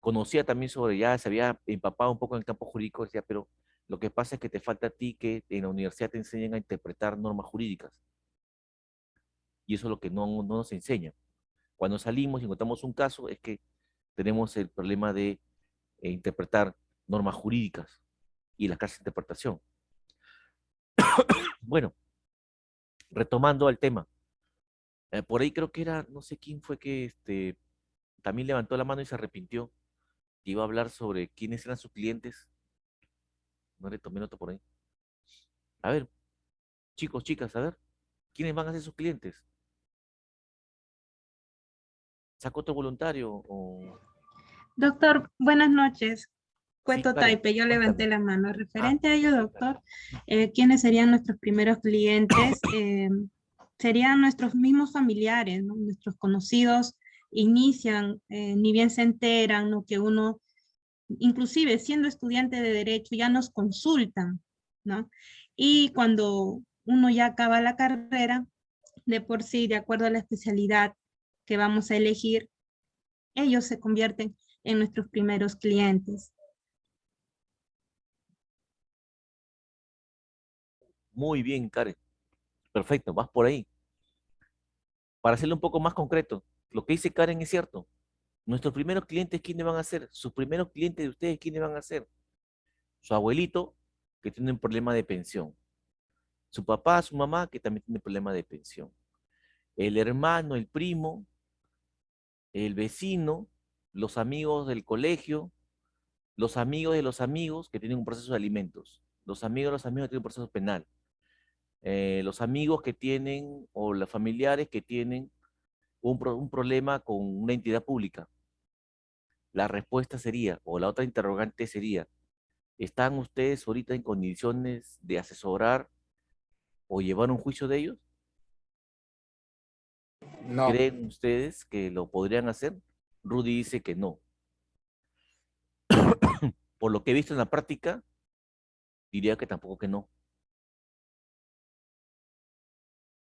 conocía también sobre, ya se había empapado un poco en el campo jurídico, decía, pero lo que pasa es que te falta a ti que en la universidad te enseñen a interpretar normas jurídicas. Y eso es lo que no nos enseña. Cuando salimos y encontramos un caso, es que tenemos el problema de interpretar normas jurídicas y las clases de interpretación. Bueno, retomando al tema, por ahí creo que era, no sé quién fue que también levantó la mano y se arrepintió, que iba a hablar sobre quiénes eran sus clientes. No le tomé nota por ahí. A ver, chicos, chicas, a ver, ¿quiénes van a ser sus clientes? ¿Sacó otro voluntario o...? Doctor, buenas noches. Sí, Cueto Karen, Taipe, yo levanté cuéntame. la mano. Ah, Referente a ello, Karen. doctor, ¿quiénes serían nuestros primeros clientes? Serían nuestros mismos familiares, ¿no? Nuestros conocidos inician, ni bien se enteran, ¿no? Que uno, inclusive siendo estudiante de Derecho, ya nos consultan, ¿no? Y cuando uno ya acaba la carrera, de por sí, de acuerdo a la especialidad que vamos a elegir, ellos se convierten en nuestros primeros clientes. Muy bien, Karen. Perfecto, vas por ahí. Para hacerlo un poco más concreto, lo que dice Karen es cierto. Nuestros primeros clientes, ¿quiénes van a ser? Sus primeros clientes de ustedes, ¿quiénes van a ser? Su abuelito, que tiene un problema de pensión. Su papá, su mamá, que también tiene problema de pensión. El hermano, el primo, el vecino, los amigos del colegio, los amigos de los amigos que tienen un proceso de alimentos. Los amigos de los amigos que tienen un proceso penal. Los amigos que tienen, o los familiares que tienen un problema con una entidad pública. La respuesta sería, o la otra interrogante sería, ¿están ustedes ahorita en condiciones de asesorar o llevar un juicio de ellos? No, ¿Creen ustedes que lo podrían hacer? Rudy dice que no. Por lo que he visto en la práctica, diría que tampoco que no.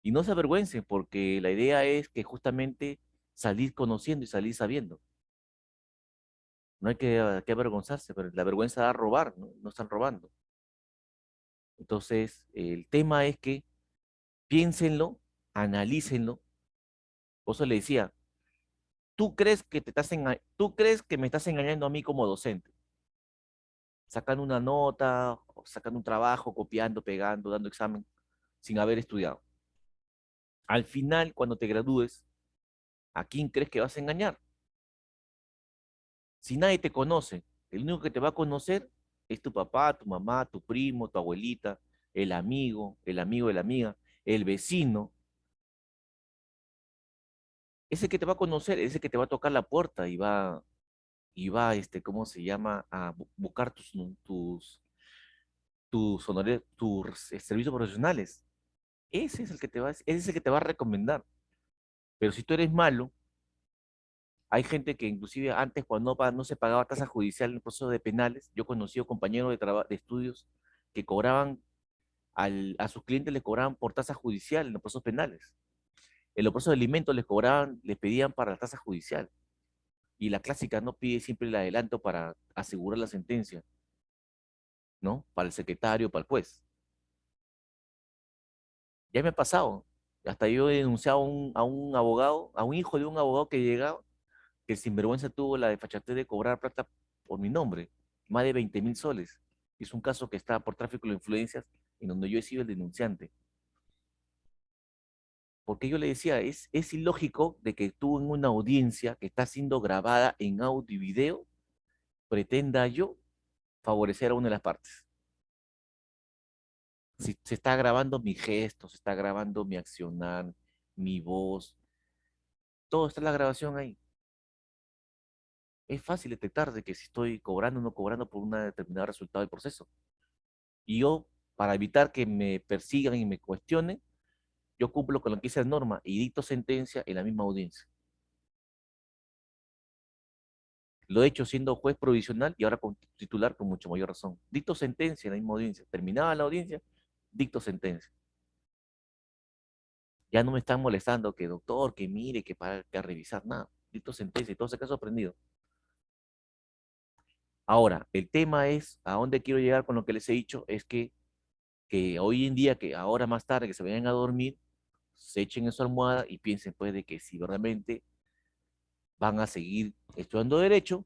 Y no se avergüencen, porque la idea es que justamente salir conociendo y salir sabiendo. No hay que avergonzarse, pero la vergüenza da a robar, ¿no? No están robando. Entonces, el tema es que piénsenlo, analícenlo. Por eso le decía, ¿tú crees que me estás engañando a mí como docente? Sacando una nota, o sacando un trabajo, copiando, pegando, dando examen, sin haber estudiado. Al final, cuando te gradúes, ¿a quién crees que vas a engañar? Si nadie te conoce, el único que te va a conocer es tu papá, tu mamá, tu primo, tu abuelita, el amigo de la amiga, el vecino. Ese que te va a conocer, ese que te va a tocar la puerta y va, ¿cómo se llama? A buscar tus servicios profesionales. Ese es el que te va a recomendar. Pero si tú eres malo, hay gente que inclusive antes cuando no se pagaba tasa judicial en el proceso de penales, yo he conocido compañeros de estudios que cobraban, a sus clientes les cobraban por tasa judicial en los procesos penales. En los procesos de alimentos les pedían para la tasa judicial. Y la clásica no pide siempre el adelanto para asegurar la sentencia, ¿no? Para el secretario, para el juez. Ya me ha pasado. Hasta yo he denunciado a un abogado, a un hijo de un abogado que llegaba, que sinvergüenza tuvo la desfachatez de cobrar plata por mi nombre, más de 20.000 soles. Es un caso que está por tráfico de influencias, en donde yo he sido el denunciante. Porque yo le decía, es ilógico de que tú en una audiencia que está siendo grabada en audio y video, pretenda yo favorecer a una de las partes. Si se está grabando mi gesto, se está grabando mi accionar, mi voz, todo está en la grabación ahí. Es fácil detectar de que si estoy cobrando o no cobrando por un determinado resultado del proceso. Y yo, para evitar que me persigan y me cuestionen, yo cumplo con lo que dice la norma y dicto sentencia en la misma audiencia. Lo he hecho siendo juez provisional y ahora con titular con mucho mayor razón. Dicto sentencia en la misma audiencia. Terminada la audiencia, dicto sentencia. Ya no me están molestando que doctor, que mire, que para que revisar nada. Dicto sentencia y todo se queda sorprendido. Ahora, el tema es, a dónde quiero llegar con lo que les he dicho, es que hoy en día, que ahora más tarde, que se vayan a dormir, se echen en su almohada y piensen pues de que si realmente van a seguir estudiando derecho,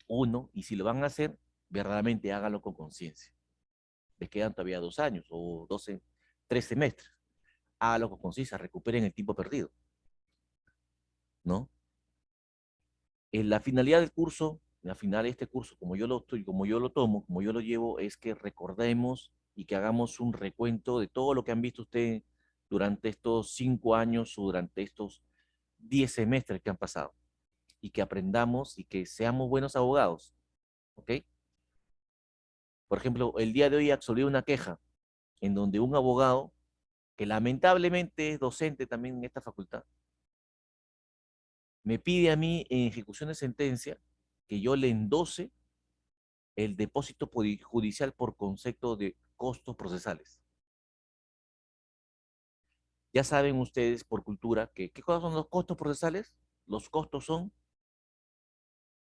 uno, y si lo van a hacer, verdaderamente háganlo con conciencia. Les quedan todavía 2 años o 12, 3 semestres. Háganlo con conciencia, recuperen el tiempo perdido, ¿no? La finalidad del curso, la finalidad de este curso, como yo lo tomo, como yo lo llevo, es que recordemos y que hagamos un recuento de todo lo que han visto ustedes durante estos 5 años o durante estos 10 semestres que han pasado. Y que aprendamos y que seamos buenos abogados, ¿ok? Por ejemplo, el día de hoy absolví una queja en donde un abogado, que lamentablemente es docente también en esta facultad, me pide a mí en ejecución de sentencia que yo le endose el depósito judicial por concepto de costos procesales. Ya saben ustedes por cultura que, ¿qué cosas son los costos procesales? Los costos son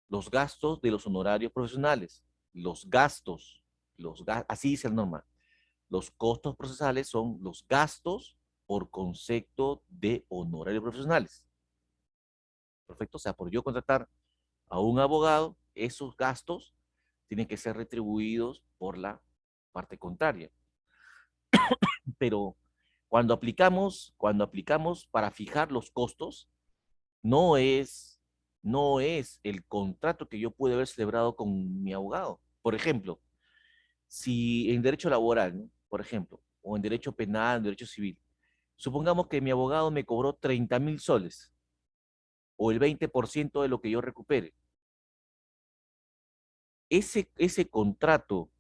los gastos de los honorarios profesionales. Los gastos, así dice el norma. Los costos procesales son los gastos por concepto de honorarios profesionales. Perfecto, o sea, por yo contratar a un abogado, esos gastos tienen que ser retribuidos por la parte contraria. Pero cuando aplicamos para fijar los costos, no es el contrato que yo pude haber celebrado con mi abogado. Por ejemplo, si en derecho laboral, ¿no? Por ejemplo, o en derecho penal, en derecho civil, supongamos que mi abogado me cobró 30.000 soles o el 20% de lo que yo recupere. Ese contrato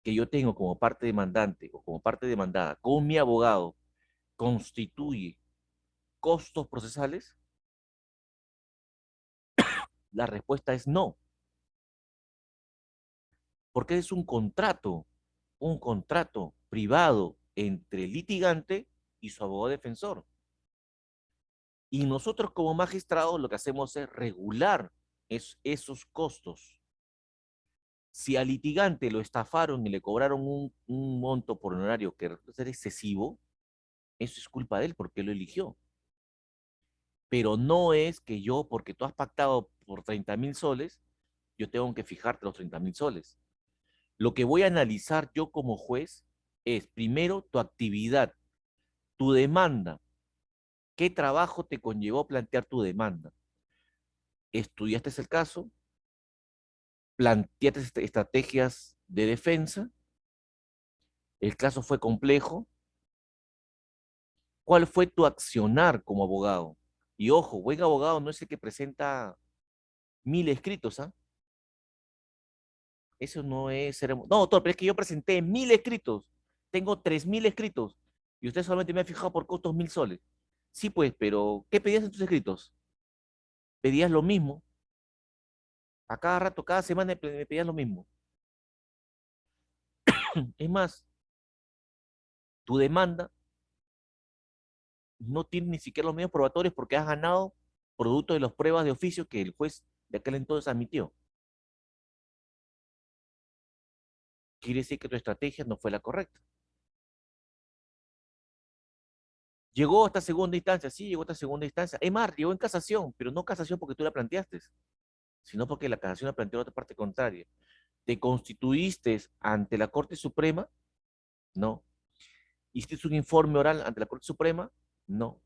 que yo tengo como parte demandante o como parte demandada con mi abogado constituye costos procesales. La respuesta es no, porque es un contrato privado entre el litigante y su abogado defensor. Y nosotros como magistrados lo que hacemos es regular esos costos. Si al litigante lo estafaron y le cobraron un monto por honorario que resulta ser excesivo, eso es culpa de él porque lo eligió. Pero no es que yo, porque tú has pactado por 30.000 soles, yo tengo que fijarte los 30.000 soles. Lo que voy a analizar yo como juez es, primero, tu actividad, tu demanda. ¿Qué trabajo te conllevó plantear tu demanda? ¿Estudiaste el caso? ¿Planteaste estrategias de defensa? ¿El caso fue complejo? ¿Cuál fue tu accionar como abogado? Y ojo, buen abogado no es el que presenta 1.000 escritos, ¿ah? Eso no es ser... No, doctor, pero es que yo presenté 1.000 escritos. Tengo 3.000 escritos. Y usted solamente me ha fijado por costos 1.000 soles. Sí, pues, pero ¿qué pedías en tus escritos? Pedías lo mismo. A cada rato, cada semana me pedías lo mismo. Es más, tu demanda no tiene ni siquiera los medios probatorios porque has ganado producto de las pruebas de oficio que el juez de aquel entonces admitió. Quiere decir que tu estrategia no fue la correcta. Llegó a esta segunda instancia, sí, llegó a esta segunda instancia. Es más, llegó en casación, pero no casación porque tú la planteaste, sino porque la casación la planteó la otra parte contraria. ¿Te constituiste ante la Corte Suprema? No. ¿Hiciste un informe oral ante la Corte Suprema? No.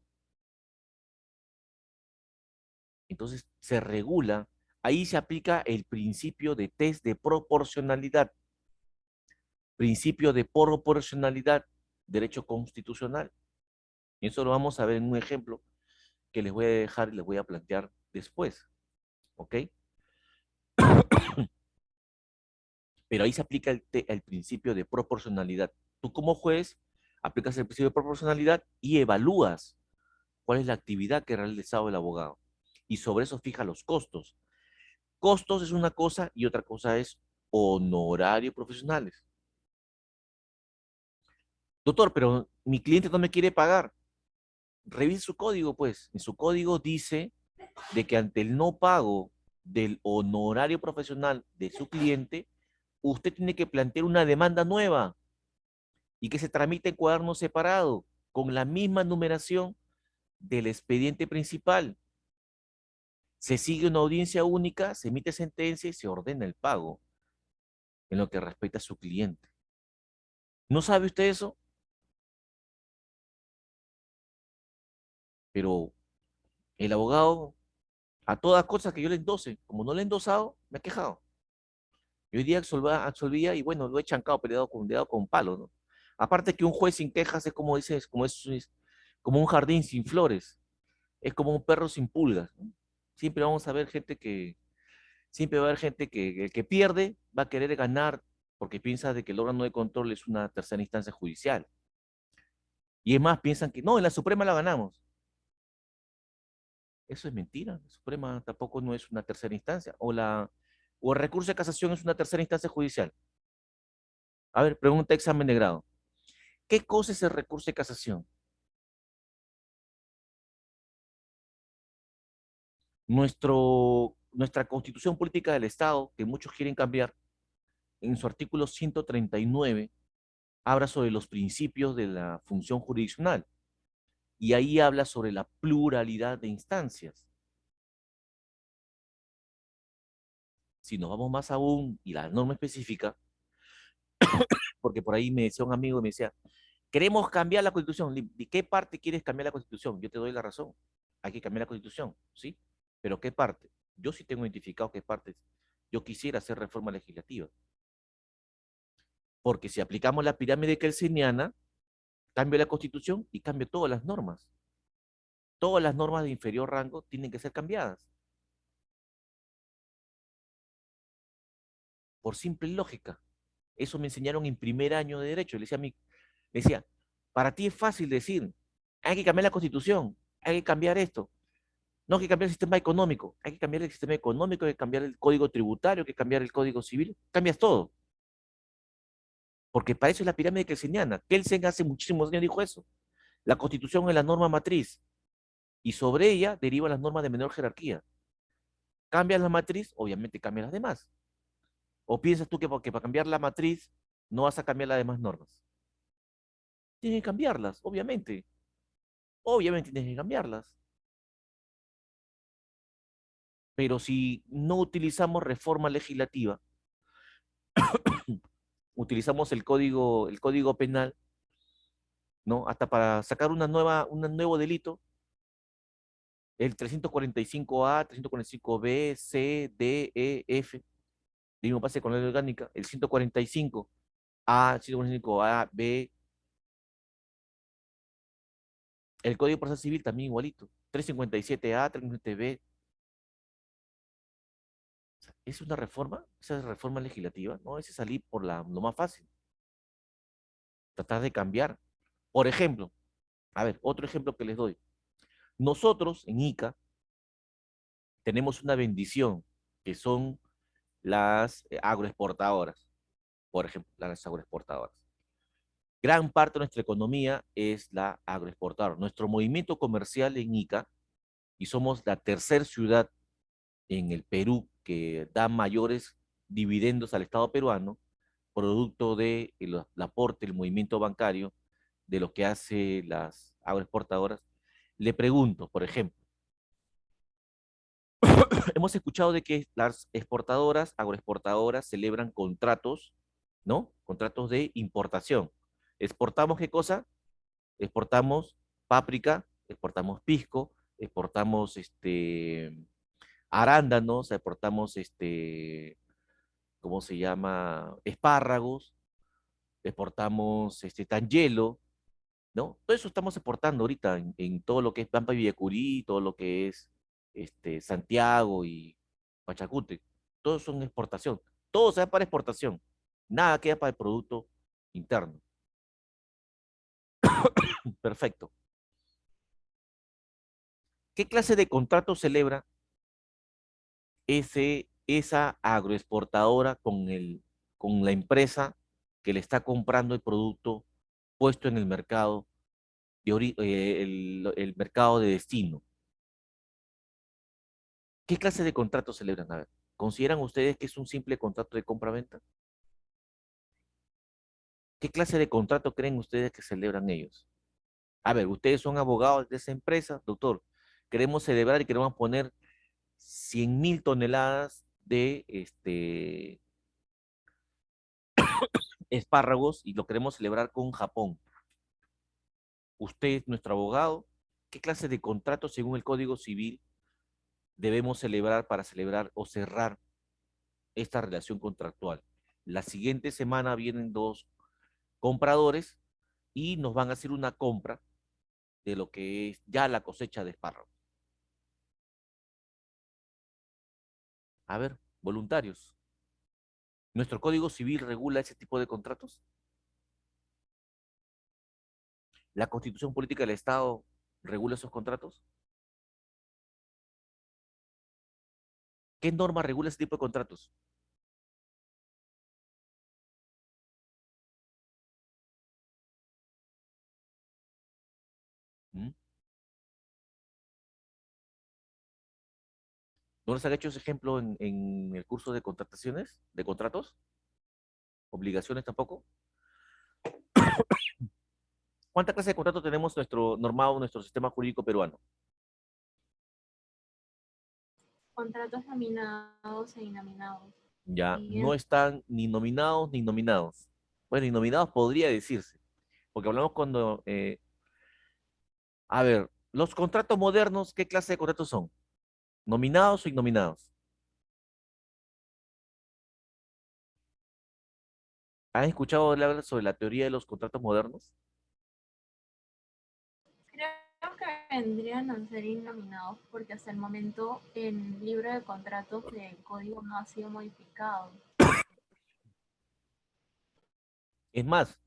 Entonces se regula, ahí se aplica el principio de test de proporcionalidad, principio de proporcionalidad, derecho constitucional. Y eso lo vamos a ver en un ejemplo que les voy a dejar y les voy a plantear después. ¿Ok? Pero ahí se aplica el principio de proporcionalidad. Tú como juez aplicas el principio de proporcionalidad y evalúas cuál es la actividad que ha realizado el abogado. Y sobre eso fija los costos. Costos es una cosa y otra cosa es honorarios profesionales. Doctor, pero mi cliente no me quiere pagar. Revise su código, pues. En su código dice de que ante el no pago del honorario profesional de su cliente, usted tiene que plantear una demanda nueva y que se tramite en cuaderno separado, con la misma numeración del expediente principal. Se sigue una audiencia única, se emite sentencia y se ordena el pago en lo que respecta a su cliente. ¿No sabe usted eso? Pero el abogado, a todas cosas que yo le endose, como no le he endosado, me ha quejado. Yo hoy día absolvía y bueno, lo he chancado, peleado con palo, ¿no? Aparte que un juez sin quejas es como dices, es como un jardín sin flores, es como un perro sin pulgas, ¿no? Siempre vamos a ver gente que, siempre va a haber gente que el que pierde va a querer ganar porque piensa de que el órgano de control es una tercera instancia judicial. Y es más, piensan que no, en la Suprema la ganamos. Eso es mentira. La Suprema tampoco no es una tercera instancia. O el recurso de casación es una tercera instancia judicial. A ver, pregunta examen de grado. ¿Qué cosa es el recurso de casación? Nuestra Constitución Política del Estado, que muchos quieren cambiar, en su artículo 139, habla sobre los principios de la función jurisdiccional. Y ahí habla sobre la pluralidad de instancias. Si nos vamos más aún y la norma específica, porque por ahí me decía un amigo, me decía, queremos cambiar la Constitución. ¿De qué parte quieres cambiar la Constitución? Yo te doy la razón. Hay que cambiar la Constitución, ¿sí? Pero ¿qué parte? Yo sí tengo identificado qué partes yo quisiera hacer reforma legislativa. Porque si aplicamos la pirámide kelseniana, cambio la Constitución y cambio todas las normas. Todas las normas de inferior rango tienen que ser cambiadas. Por simple lógica. Eso me enseñaron en primer año de Derecho. Le decía, para ti es fácil decir, hay que cambiar la Constitución, hay que cambiar esto. No hay que cambiar el sistema económico, hay que cambiar el sistema económico, hay que cambiar el código tributario, hay que cambiar el código civil. Cambias todo. Porque para eso es la pirámide kelseniana. Kelsen hace muchísimos años dijo eso. La Constitución es la norma matriz y sobre ella derivan las normas de menor jerarquía. Cambias la matriz, obviamente cambian las demás. ¿O piensas tú que porque para cambiar la matriz no vas a cambiar las demás normas? Tienes que cambiarlas, obviamente. Obviamente tienes que cambiarlas. Pero si no utilizamos reforma legislativa, utilizamos el código penal, ¿no? Hasta para sacar un nuevo delito, el 345A, 345B, C, D, E, F, el mismo pase con la ley orgánica, el 145A, 145A, B, el Código Procesal Civil también igualito, 357A, 357B. ¿Es una reforma? ¿Esa es reforma legislativa? No, ese es salir por lo más fácil. Tratar de cambiar. Por ejemplo, a ver, otro ejemplo que les doy. Nosotros en ICA tenemos una bendición, que son las agroexportadoras. Por ejemplo, las agroexportadoras. Gran parte de nuestra economía es la agroexportadora. Nuestro movimiento comercial en ICA, y somos la tercera ciudad en el Perú que da mayores dividendos al Estado peruano, producto del aporte, el movimiento bancario de lo que hace las agroexportadoras. Le pregunto, por ejemplo, hemos escuchado de que las exportadoras, agroexportadoras, celebran contratos, ¿no? Contratos de importación. ¿Exportamos qué cosa? Exportamos páprica, exportamos pisco, exportamos arándanos, exportamos ¿cómo se llama? Espárragos, exportamos tangelo, ¿no? Todo eso estamos exportando ahorita en todo lo que es Pampa y Villacurí, todo lo que es Santiago y Pachacute. Todos son exportación. Todo se da para exportación. Nada queda para el producto interno. Perfecto. ¿Qué clase de contrato celebra esa agroexportadora con la empresa que le está comprando el producto puesto en el mercado el mercado de destino? ¿Qué clase de contrato celebran? A ver, ¿consideran ustedes que es un simple contrato de compra-venta? ¿Qué clase de contrato creen ustedes que celebran ellos? A ver, ustedes son abogados de esa empresa, doctor. Queremos celebrar y queremos poner 100.000 toneladas de espárragos y lo queremos celebrar con Japón. Usted, nuestro abogado, ¿qué clase de contrato según el Código Civil debemos celebrar para celebrar o cerrar esta relación contractual? La siguiente semana vienen dos compradores y nos van a hacer una compra de lo que es ya la cosecha de espárragos. A ver, voluntarios. ¿Nuestro Código Civil regula ese tipo de contratos? ¿La Constitución Política del Estado regula esos contratos? ¿Qué norma regula ese tipo de contratos? ¿Mm? ¿No les han hecho ese ejemplo en el curso de contrataciones, de contratos? ¿Obligaciones tampoco? ¿Cuántas clases de contratos tenemos nuestro normado, nuestro sistema jurídico peruano? Contratos nominados e innominados. Ya, Y no están ni nominados ni nominados. Bueno, y nominados podría decirse, porque hablamos cuando, a ver, los contratos modernos, ¿qué clase de contratos son? ¿Nominados o innominados? ¿Han escuchado hablar sobre la teoría de los contratos modernos? creo que vendrían a ser innominados porque hasta el momento el libro de contratos del código no ha sido modificado. Es más,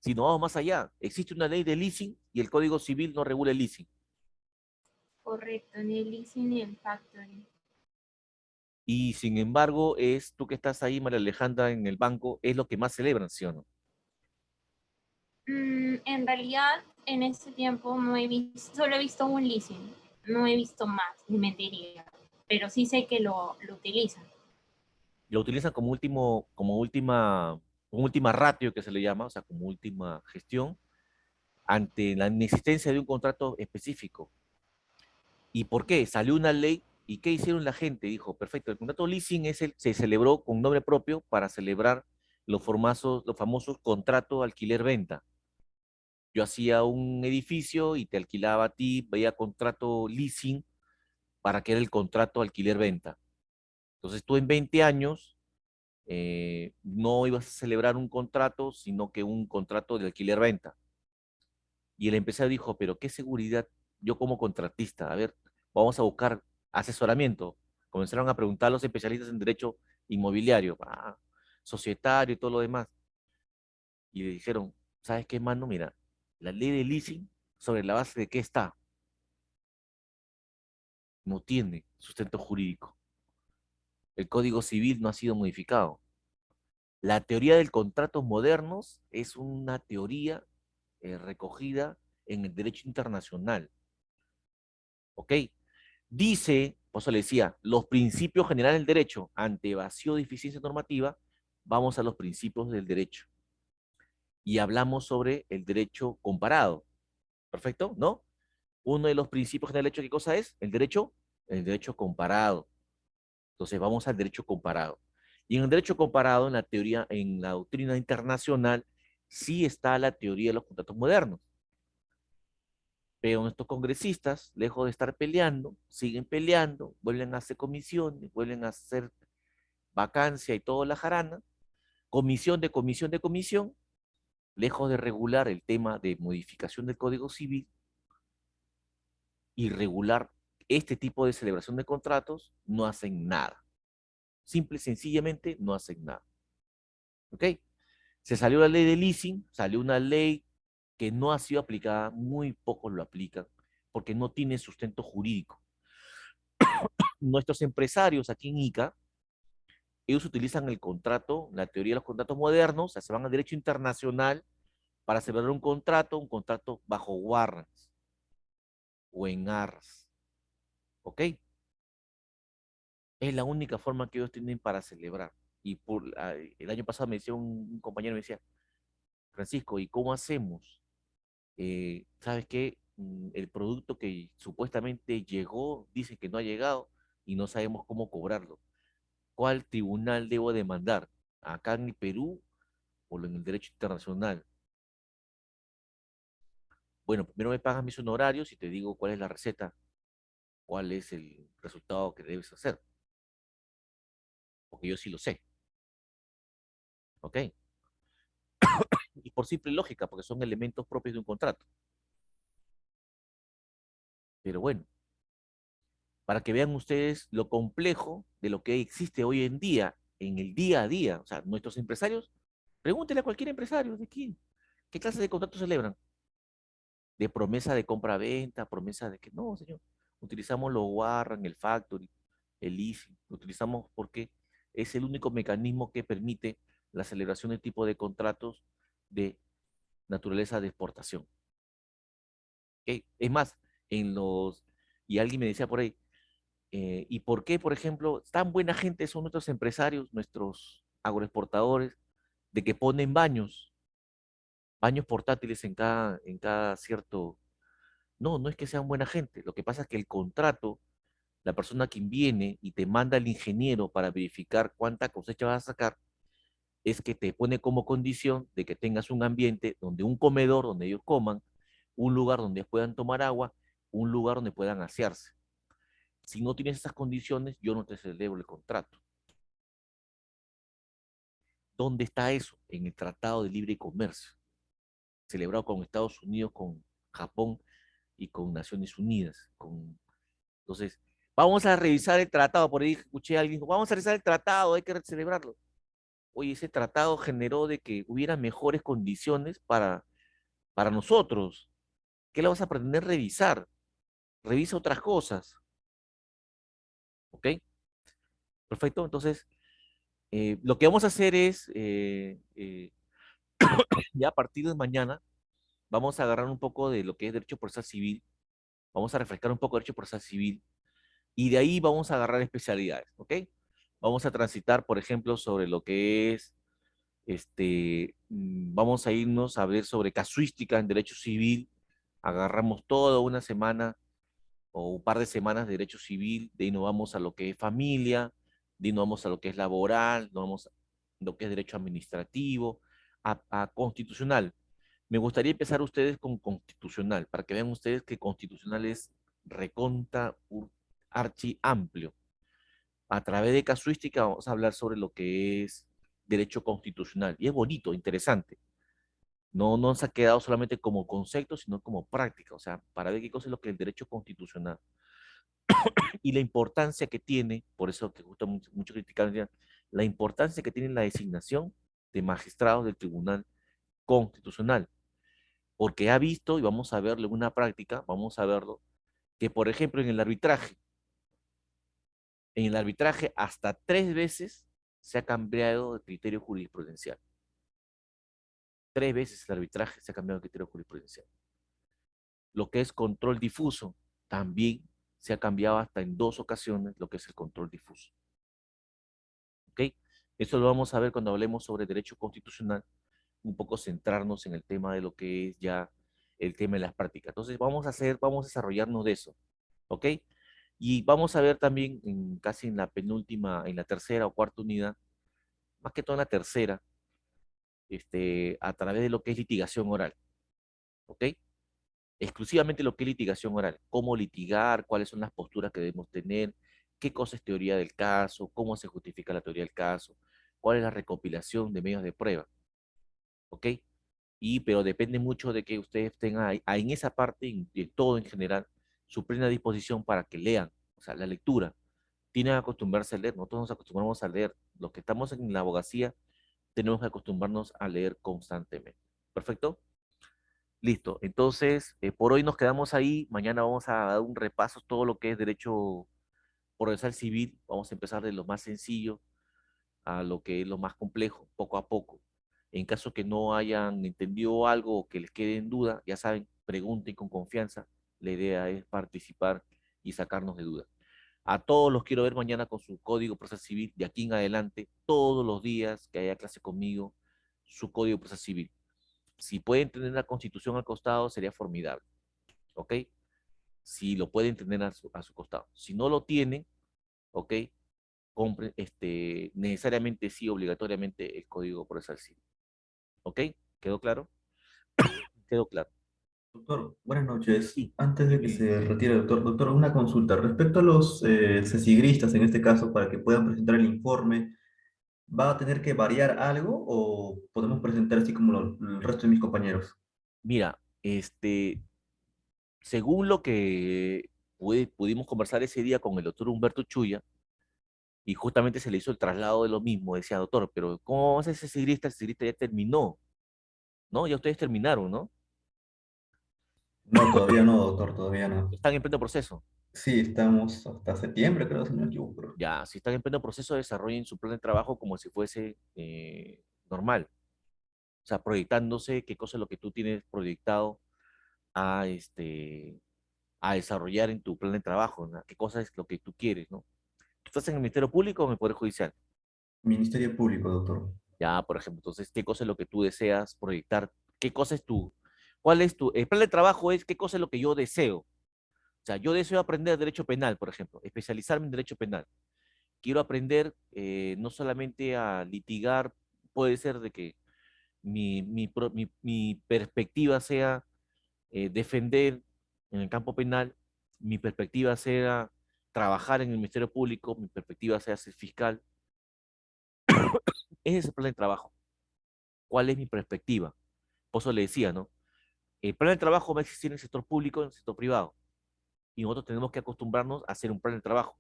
si nos vamos más allá, existe una ley de leasing y el Código Civil no regula el leasing. Correcto, ni el leasing ni el factoring. Y sin embargo, es tú que estás ahí, María Alejandra, en el banco, es lo que más celebran, ¿sí o no? En realidad, en este tiempo no he visto, solo he visto un leasing, no he visto más, ni mentiría, pero sí sé que lo utilizan. Lo utilizan como última ratio que se le llama, o sea, como última gestión, ante la inexistencia de un contrato específico. ¿Y por qué? Salió una ley y ¿qué hicieron la gente? Dijo, perfecto, el contrato leasing se celebró con nombre propio para celebrar los famosos contratos alquiler-venta. Yo hacía un edificio y te alquilaba a ti, veía contrato leasing para que era el contrato alquiler-venta. Entonces tú en 20 años no ibas a celebrar un contrato, sino que un contrato de alquiler-venta. Y el empresario dijo, pero qué seguridad yo como contratista. A ver, vamos a buscar asesoramiento. Comenzaron a preguntar a los especialistas en derecho inmobiliario, societario y todo lo demás. Y le dijeron, ¿sabes qué, mano? Mira, la ley de leasing, ¿sobre la base de qué está? No tiene sustento jurídico. El Código Civil no ha sido modificado. La teoría del contratos modernos es una teoría recogida en el derecho internacional. ¿Ok? Dice, por eso le decía, los principios generales del derecho, ante vacío de eficiencia normativa, vamos a los principios del derecho. Y hablamos sobre el derecho comparado. ¿Perfecto? ¿No? Uno de los principios generales del derecho, ¿qué cosa es? El derecho comparado. Entonces vamos al derecho comparado. Y en el derecho comparado, en la teoría, en la doctrina internacional, sí está la teoría de los contratos modernos. Pero nuestros congresistas, lejos de estar peleando, siguen peleando, vuelven a hacer comisiones, vuelven a hacer vacancia y toda la jarana, comisión de comisión de comisión, lejos de regular el tema de modificación del Código Civil y regular este tipo de celebración de contratos, no hacen nada. Simple y sencillamente no hacen nada. ¿Ok? Se salió la ley de leasing, salió una ley que no ha sido aplicada, muy pocos lo aplican, porque no tiene sustento jurídico. Nuestros empresarios aquí en ICA, ellos utilizan el contrato, la teoría de los contratos modernos, o sea, se van al derecho internacional para celebrar un contrato bajo warrants o en arras. ¿Ok? Es la única forma que ellos tienen para celebrar. Y el año pasado me decía un compañero, me decía, Francisco, ¿y cómo hacemos? ¿Sabes qué? El producto que supuestamente llegó, dice que no ha llegado y no sabemos cómo cobrarlo. ¿Cuál tribunal debo demandar? ¿Acá en el Perú o en el derecho internacional? Bueno, primero me pagas mis honorarios y te digo cuál es la receta, cuál es el resultado que debes hacer, porque yo sí lo sé, ¿ok? Y por simple lógica, porque son elementos propios de un contrato. Pero bueno, para que vean ustedes lo complejo de lo que existe hoy en día, en el día a día. O sea, nuestros empresarios, pregúntele a cualquier empresario de aquí, ¿qué clase de contratos celebran? De promesa de compra-venta, promesa de que no, señor, utilizamos los warrant, el factory, el leasing, lo utilizamos porque es el único mecanismo que permite la celebración de tipo de contratos de naturaleza de exportación. ¿Ok? Es más, y alguien me decía por ahí, ¿y por qué, por ejemplo, tan buena gente son nuestros empresarios, nuestros agroexportadores, de que ponen baños portátiles en cada cierto... No, no es que sean buena gente. Lo que pasa es que el contrato, la persona que viene y te manda al ingeniero para verificar cuánta cosecha vas a sacar, es que te pone como condición de que tengas un ambiente donde un comedor, donde ellos coman, un lugar donde puedan tomar agua, un lugar donde puedan asearse. Si no tienes esas condiciones, yo no te celebro el contrato. ¿Dónde está eso? En el Tratado de Libre Comercio, celebrado con Estados Unidos, con Japón y con Naciones Unidas. Entonces, vamos a revisar el tratado. Por ahí escuché a alguien, vamos a revisar el tratado, hay que celebrarlo. Oye, ese tratado generó de que hubiera mejores condiciones para nosotros. ¿Qué le vas a pretender revisar? Revisa otras cosas. ¿Ok? Perfecto. Entonces, lo que vamos a hacer es, ya a partir de mañana, vamos a agarrar un poco de lo que es derecho procesal civil, vamos a refrescar un poco derecho procesal civil y de ahí vamos a agarrar especialidades, ¿ok? Vamos a transitar, por ejemplo, sobre lo que es, vamos a irnos a ver sobre casuística en derecho civil, agarramos toda una semana o un par de semanas de derecho civil, de ahí nos vamos a lo que es familia, de ahí nos vamos a lo que es laboral, nos vamos a lo que es derecho administrativo, a constitucional. Me gustaría empezar ustedes con constitucional, para que vean ustedes que constitucional es recontra archi amplio. A través de casuística vamos a hablar sobre lo que es derecho constitucional. Y es bonito, interesante. No nos ha quedado solamente como concepto, sino como práctica. O sea, para ver qué cosa es lo que es el derecho constitucional. Y la importancia que tiene, por eso que justo mucho criticar, la importancia que tiene la designación de magistrados del Tribunal Constitucional. Porque ha visto, y vamos a verlo en una práctica, vamos a verlo, que por ejemplo en el arbitraje hasta 3 veces se ha cambiado de criterio jurisprudencial. 3 veces el arbitraje se ha cambiado de criterio jurisprudencial. Lo que es control difuso, también se ha cambiado hasta en 2 ocasiones lo que es el control difuso. ¿Ok? Eso lo vamos a ver cuando hablemos sobre derecho constitucional, un poco centrarnos en el tema de lo que es ya el tema de las prácticas. Entonces vamos a desarrollarnos de eso. ¿Ok? Y vamos a ver también casi en la penúltima, en la tercera o cuarta unidad, más que todo en la tercera, a través de lo que es litigación oral, ¿ok? Exclusivamente lo que es litigación oral, cómo litigar, cuáles son las posturas que debemos tener, qué cosa es teoría del caso, cómo se justifica la teoría del caso, cuál es la recopilación de medios de prueba, ¿ok? Pero depende mucho de que ustedes tengan ahí en esa parte y de todo en general su plena disposición para que lean, o sea, la lectura. Tienen que acostumbrarse a leer, nosotros nos acostumbramos a leer. Los que estamos en la abogacía tenemos que acostumbrarnos a leer constantemente. ¿Perfecto? Listo. Entonces, por hoy nos quedamos ahí. Mañana vamos a dar un repaso todo lo que es derecho procesal civil. Vamos a empezar de lo más sencillo a lo que es lo más complejo, poco a poco. En caso que no hayan entendido algo o que les quede en duda, ya saben, pregunten con confianza. La idea es participar y sacarnos de dudas. A todos los quiero ver mañana con su código procesal civil, de aquí en adelante, todos los días que haya clase conmigo, su código procesal civil. Si pueden tener la constitución al costado, sería formidable, ¿ok? Si lo pueden tener a su costado. Si no lo tienen, ¿ok? Compre, necesariamente sí, obligatoriamente el código procesal civil. ¿Ok? ¿Quedó claro? Quedó claro. Doctor, buenas noches. Sí, Antes de que se retire el doctor, una consulta. Respecto a los cesigristas, en este caso, para que puedan presentar el informe, ¿va a tener que variar algo o podemos presentar así como el resto de mis compañeros? mira, según lo que pudimos conversar ese día con el doctor Humberto Chuya, y justamente se le hizo el traslado de lo mismo, decía, doctor, pero ¿cómo va a ser ese sigrista? El sigrista ya terminó, ¿no? Ya ustedes terminaron, ¿no? No, todavía no, doctor, todavía no. Están en pleno proceso. Sí, estamos hasta septiembre, creo, si no me equivoco. Pero Ya, si están en pleno proceso, desarrollen su plan de trabajo como si fuese normal. O sea, proyectándose qué cosa es lo que tú tienes proyectado a, a desarrollar en tu plan de trabajo, ¿no? ¿Qué cosa es lo que tú quieres, ¿no? ¿Tú estás en el Ministerio Público o en el Poder Judicial? Ministerio Público, doctor. Ya, por ejemplo, entonces, ¿qué cosa es lo que tú deseas proyectar? ¿Qué cosa es cuál es el plan de trabajo es qué cosa es lo que yo deseo? O sea, yo deseo aprender derecho penal, por ejemplo, especializarme en derecho penal. Quiero aprender no solamente a litigar, puede ser de que mi perspectiva sea defender en el campo penal, mi perspectiva sea trabajar en el Ministerio Público, mi perspectiva sea ser fiscal. Ese es el plan de trabajo. ¿Cuál es mi perspectiva? Por eso le decía, ¿no? El plan de trabajo va a existir en el sector público y en el sector privado. Y nosotros tenemos que acostumbrarnos a hacer un plan de trabajo.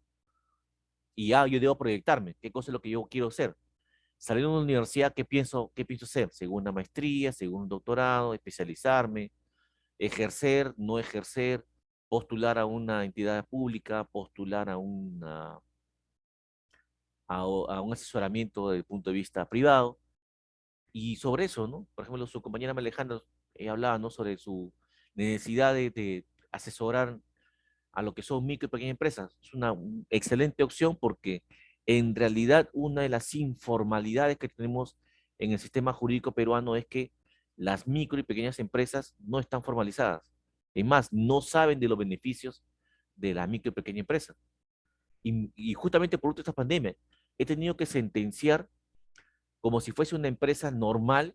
Y ya yo debo proyectarme. ¿Qué cosa es lo que yo quiero hacer? Saliendo de una universidad, qué pienso hacer? Según una maestría, según un doctorado, especializarme, ejercer, no ejercer, postular a una entidad pública, postular a un asesoramiento desde el punto de vista privado. Y sobre eso, ¿no? Por ejemplo, su compañera Alejandra hablaba, ¿no? Sobre su necesidad de asesorar a lo que son micro y pequeñas empresas. Es una excelente opción porque en realidad una de las informalidades que tenemos en el sistema jurídico peruano es que las micro y pequeñas empresas no están formalizadas. Es más, no saben de los beneficios de la micro y pequeña empresa. Y justamente por esta pandemia, he tenido que sentenciar como si fuese una empresa normal.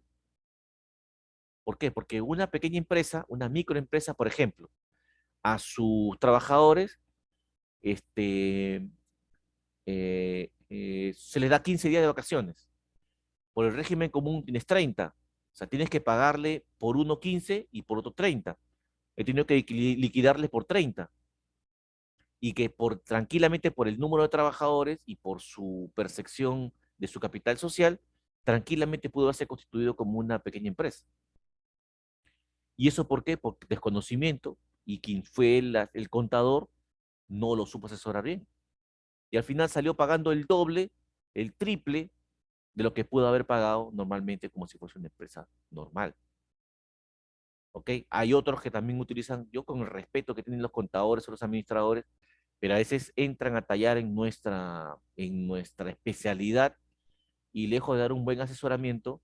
¿Por qué? Porque una pequeña empresa, una microempresa, por ejemplo, a sus trabajadores, este, se les da 15 días de vacaciones. Por el régimen común tienes 30. O sea, tienes que pagarle por uno 15 y por otro 30. He tenido que liquidarles por 30. Y que tranquilamente por el número de trabajadores y por su percepción de su capital social, tranquilamente pudo haberse constituido como una pequeña empresa. ¿Y eso por qué? Por desconocimiento y quien fue el contador no lo supo asesorar bien. Y al final salió pagando el doble, el triple de lo que pudo haber pagado normalmente como si fuese una empresa normal. ¿Ok? Hay otros que también utilizan, yo con el respeto que tienen los contadores o los administradores, pero a veces entran a tallar en nuestra especialidad y lejos de dar un buen asesoramiento,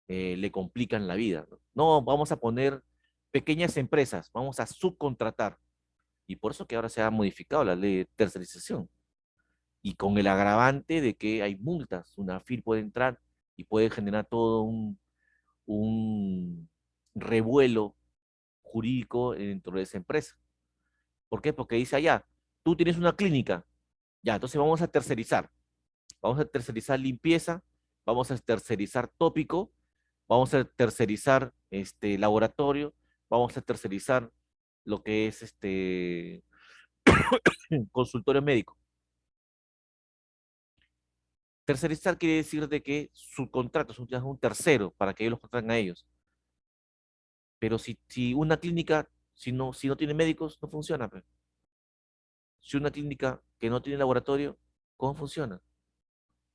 le complican la vida. ¿No? No, vamos a poner pequeñas empresas, vamos a subcontratar. Y por eso que ahora se ha modificado la ley de tercerización. Y con el agravante de que hay multas, una FIR puede entrar y puede generar todo un revuelo jurídico dentro de esa empresa. ¿Por qué? Porque dice allá, tú tienes una clínica, ya, entonces vamos a tercerizar limpieza, vamos a tercerizar tópico, vamos a tercerizar laboratorio, vamos a tercerizar lo que es consultorio médico. Tercerizar quiere decir de que subcontratos, un tercero para que ellos los contraten a ellos. Pero si una clínica, si no tiene médicos, no funciona. Pues. Si una clínica que no tiene laboratorio, ¿cómo funciona?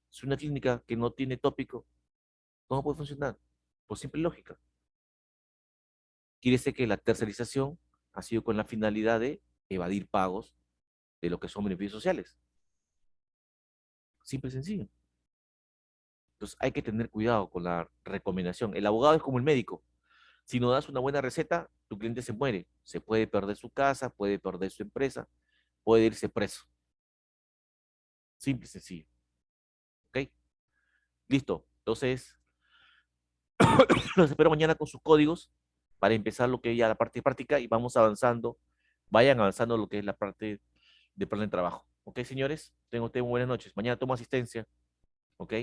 Si una clínica que no tiene tópico, ¿cómo puede funcionar? Por simple lógica. Quiere decir que la tercerización ha sido con la finalidad de evadir pagos de lo que son beneficios sociales. Simple y sencillo. Entonces hay que tener cuidado con la recomendación. El abogado es como el médico. Si no das una buena receta, tu cliente se muere. Se puede perder su casa, puede perder su empresa, puede irse preso. Simple y sencillo. ¿Ok? Listo. Entonces, los espero mañana con sus códigos para empezar lo que es ya la parte práctica y vamos avanzando. Vayan avanzando lo que es la parte de plan de trabajo. ¿Ok, señores? Tengan ustedes buenas noches. Mañana tomo asistencia. ¿Ok?